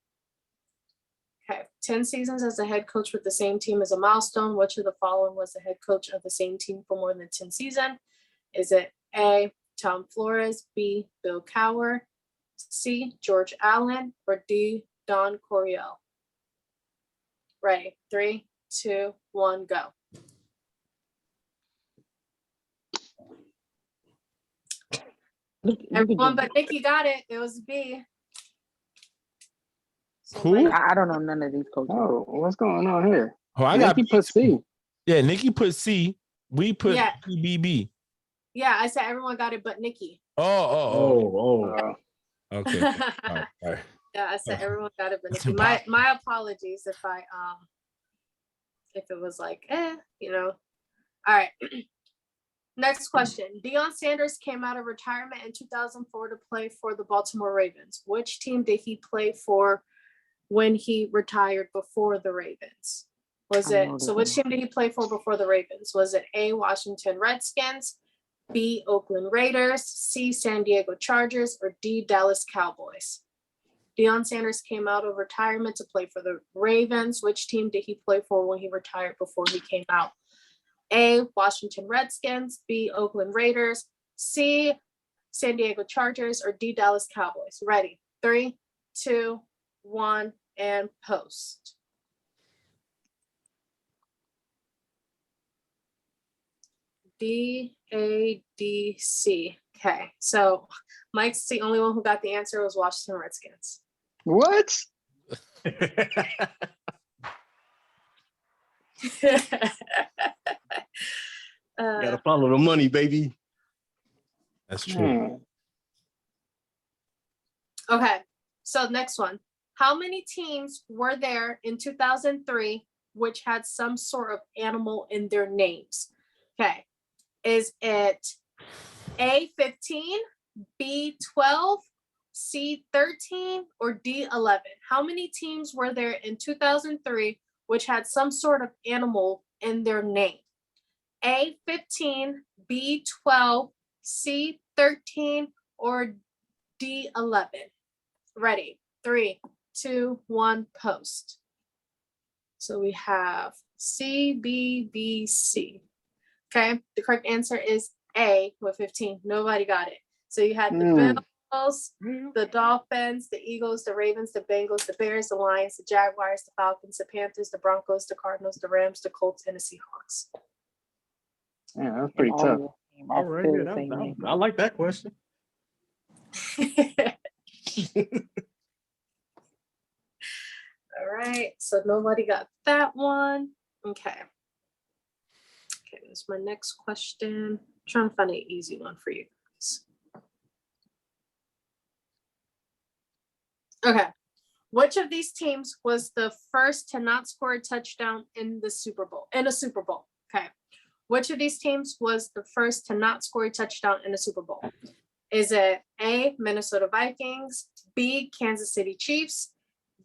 S4: Okay, 10 seasons as a head coach with the same team is a milestone. Which of the following was the head coach of the same team for more than 10 seasons? Is it A, Tom Flores, B, Bill Cowher, C, George Allen, or D, Don Coryell? Ready? 3, 2, 1, go.
S5: Look at
S4: Everyone
S5: you.
S4: but Nikki got it. It was B. So
S1: Who?
S4: Mike-
S5: I don't know none of these coaches.
S3: Oh, what's going on here?
S1: Oh, I got
S3: Nikki put C.
S1: Yeah, Nikki put C. We put
S4: Yeah.
S1: BB.
S4: Yeah, I said everyone got it but Nikki.
S1: Oh. Okay. All right.
S4: Yeah, I said everyone got it but
S1: That's
S4: Nikki. My apologies if it was like, you know. All right. Next question. Deion Sanders came out of retirement in 2004 to play for the Baltimore Ravens. Which team did he play for when he retired before the Ravens? Which team did he play for before the Ravens? Was it A, Washington Redskins, B, Oakland Raiders, C, San Diego Chargers, or D, Dallas Cowboys? Deion Sanders came out of retirement to play for the Ravens. Which team did he play for when he retired before he came out? A, Washington Redskins, B, Oakland Raiders, C, San Diego Chargers, or D, Dallas Cowboys? Ready? 3, 2, 1, and post. D, A, D, C. Okay, so Mike's the only one who got the answer. Was Washington Redskins.
S3: What?
S9: Gotta follow the money, baby.
S1: That's true.
S4: Okay, so next one. How many teams were there in 2003 which had some sort of animal in their names? Okay, is it A, 15, B, 12, C, 13, or D, 11? How many teams were there in 2003 which had some sort of animal in their name? A, 15, B, 12, C, 13, or D, 11? Ready? 3, 2, 1, post. So we have C, B, B, C. Okay, the correct answer is A with 15. Nobody got it. So you had the Bills, the Dolphins, the Eagles, the Ravens, the Bengals, the Bears, the Lions, the Jaguars, the Falcons, the Panthers, the Broncos, the Cardinals, the Rams, the Colts, and the Seahawks.
S3: Yeah, that's pretty tough.
S9: All right, yeah, I like that question.
S4: All right, so nobody got that one. Okay. Okay, that's my next question. I'm trying to find an easy one for you guys. Okay. Which of these teams was the first to not score a touchdown in the Super Bowl? In a Super Bowl. Okay. Which of these teams was the first to not score a touchdown in the Super Bowl? Is it A, Minnesota Vikings, B, Kansas City Chiefs,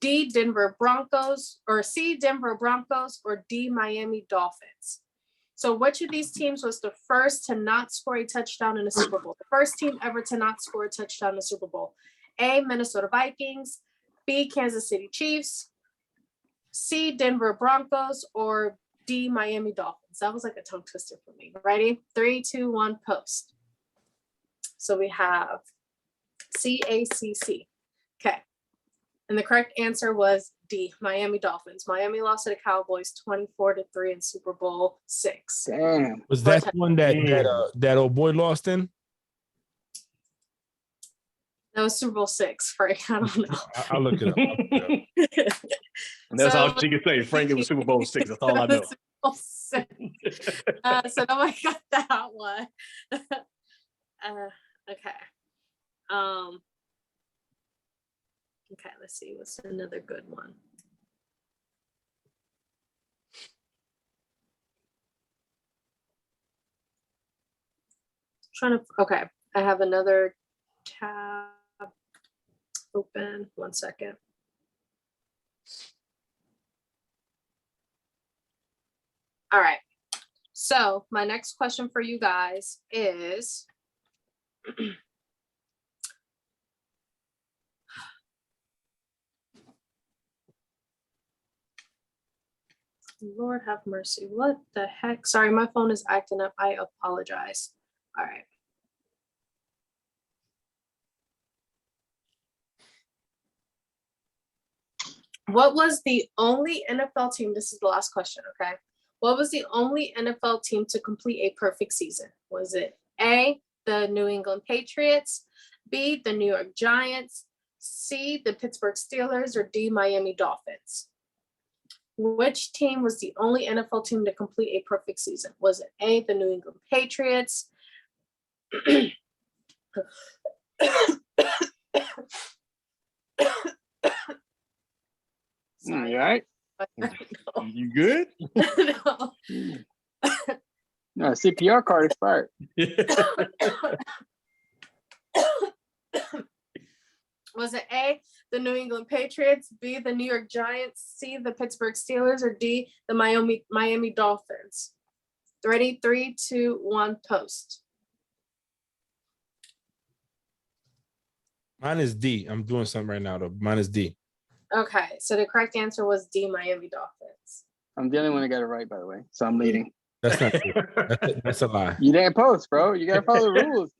S4: D, Denver Broncos, or C, Denver Broncos, or D, Miami Dolphins? So which of these teams was the first to not score a touchdown in the Super Bowl? The first team ever to not score a touchdown in the Super Bowl. A, Minnesota Vikings, B, Kansas City Chiefs, C, Denver Broncos, or D, Miami Dolphins. That was like a tongue twister for me. Ready? 3, 2, 1, post. So we have CACC. Okay. And the correct answer was D, Miami Dolphins. Miami lost to the Cowboys 24-3 in Super Bowl 6.
S3: Damn.
S1: Was that the one that old boy lost in?
S4: That was Super Bowl 6, Frank. I don't know.
S1: I'll look it up.
S9: That's all she can say. Frank, it was Super Bowl 6. That's all I know.
S4: So nobody got that one. Okay. Okay, let's see. What's another good one? Okay, I have another tab open. 1 second. All right. So my next question for you guys is Lord have mercy. What the heck? Sorry, my phone is acting up. I apologize. All right. What was the only NFL team? This is the last question, okay? What was the only NFL team to complete a perfect season? Was it A, the New England Patriots, B, the New York Giants, C, the Pittsburgh Steelers, or D, Miami Dolphins? Which team was the only NFL team to complete a perfect season? Was it A, the New England Patriots? Sorry.
S3: You all right?
S7: You good?
S4: No.
S3: No, CPR card expired.
S4: Was it A, the New England Patriots, B, the New York Giants, C, the Pittsburgh Steelers, or D, the Miami Dolphins? Ready? 3, 2, 1, post.
S1: Mine is D. I'm doing something right now though. Mine is D.
S4: Okay, so the correct answer was D, Miami Dolphins.
S3: I'm the only one that got it right, by the way. So I'm leading.
S1: That's not true. That's a lie.
S3: You didn't post, bro. You gotta follow the rules.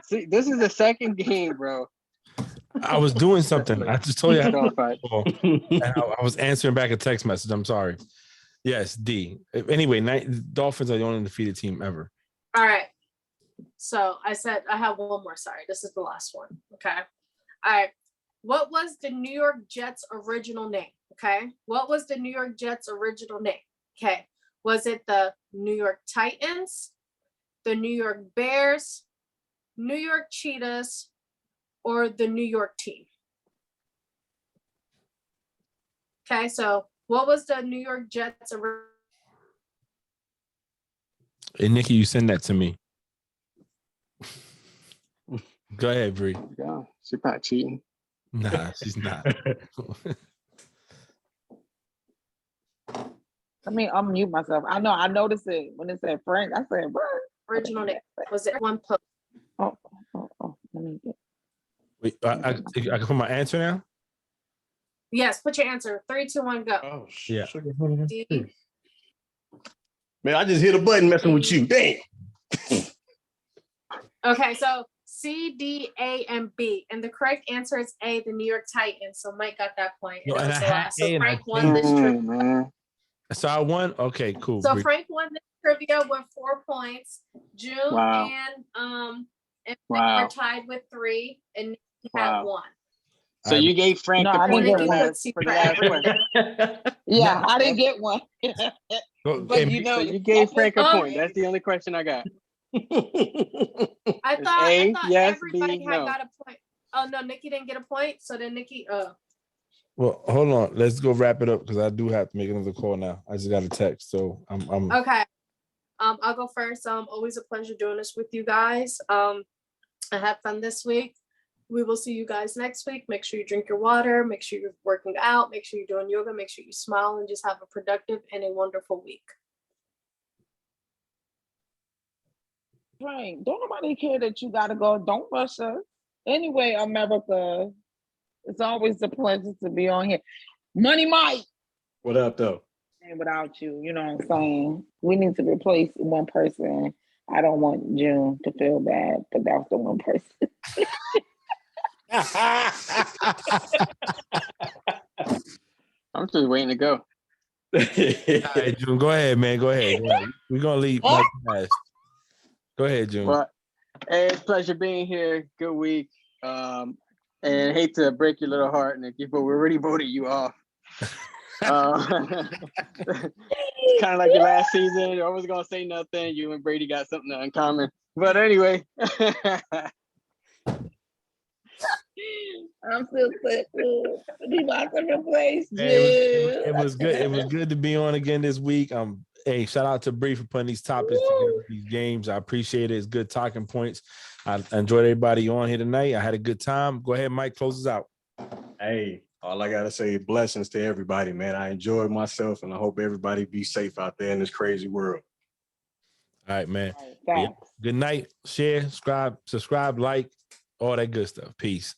S3: See, this is the second game, bro.
S1: I was doing something. I just told you.
S3: Qualified.
S1: I was answering back a text message. I'm sorry. Yes, D. Anyway, Dolphins are the only undefeated team ever.
S4: All right. So I said I have one more. Sorry, this is the last one. Okay. All right. What was the New York Jets' original name? Okay. What was the New York Jets' original name? Okay. Was it the New York Titans, the New York Bears, New York Cheetahs, or the New York team? Okay. So what was the New York Jets' original?
S1: Hey, Nikki, you send that to me. Go ahead, Bree.
S3: Yeah, she's not cheating.
S1: Nah, she's not.
S5: I mean, unmute myself. I know. I noticed it when it said Frank. I said, "What?"
S4: Original name. Was it one post?
S5: Oh. Let me get.
S1: Wait, I can put my answer now?
S4: Yes, put your answer. 3, 2, 1, go.
S7: Oh
S1: Yeah.
S7: shit.
S4: D.
S7: Man, I just hit a button messing with you. Damn.
S4: Okay, so C, D, A, and B. And the correct answer is A, the New York Titans. So Mike got that point.
S1: No,
S4: And
S1: and
S4: it was
S1: I
S4: the
S1: had
S4: last. So
S1: A and I
S4: Frank won this trivia.
S3: Man.
S1: So I won? Okay, cool.
S4: So
S1: Bree.
S4: Frank won this trivia with 4 points. June
S3: Wow.
S4: and Nick
S3: Wow.
S4: are tied with 3, and Nick
S3: Wow.
S4: had 1.
S3: So you gave Frank
S5: No,
S3: the
S5: I
S3: point
S5: didn't
S3: for
S5: get
S3: the
S5: one.
S3: last, for the last question.
S5: Yeah, I didn't get one.
S1: Go-
S5: But
S1: and
S5: you
S1: B-
S5: know,
S3: So you gave Frank a
S4: Oh.
S3: point. That's the only question I got.
S4: I
S3: It's
S4: thought
S3: A, yes,
S4: everybody
S3: B,
S4: had
S3: no.
S4: got a point. Oh no, Nikki didn't get a point. So then Nikki,
S1: well, hold on. Let's go wrap it up because I do have to make another call now. I just got a text, so I'm
S4: okay. I'll go first. Always a pleasure doing this with you guys. I had fun this week. We will see you guys next week. Make sure you drink your water. Make sure you're working out. Make sure you're doing yoga. Make sure you smile and just have a productive and a wonderful week.
S5: Frank, don't nobody care that you gotta go. Don't rush us. Anyway, America, it's always a pleasure to be on here. Money Mike.
S7: What up, though?
S5: And without you, you know what I'm saying? We need to replace one person. I don't want June to feel bad, but that's the one person.
S3: I'm just waiting to go.
S1: all right, June. Go ahead, man. Go ahead. We're gonna leave Mike last. Go ahead, June.
S3: Well, hey, it's a pleasure being here. Good week. And hate to break your little heart, Nikki, but we already voted you off. It's kind of like your last season. You're always gonna say nothing. You and Brady got something in common. But anyway.
S5: I'm still thankful to be back in the place.
S1: Hey, it was good. It was good to be on again this week. Hey, shout out to Bree for putting these topics together, these games. I appreciate it. It's good talking points. I enjoyed everybody on here tonight. I had a good time. Go ahead, Mike. Close us out.
S7: Hey, all I gotta say, blessings to everybody, man. I enjoyed myself, and I hope everybody be safe out there in this crazy world.
S1: All right, man.
S5: Thanks.
S1: Good night. Share, subscribe, like, all that good stuff. Peace.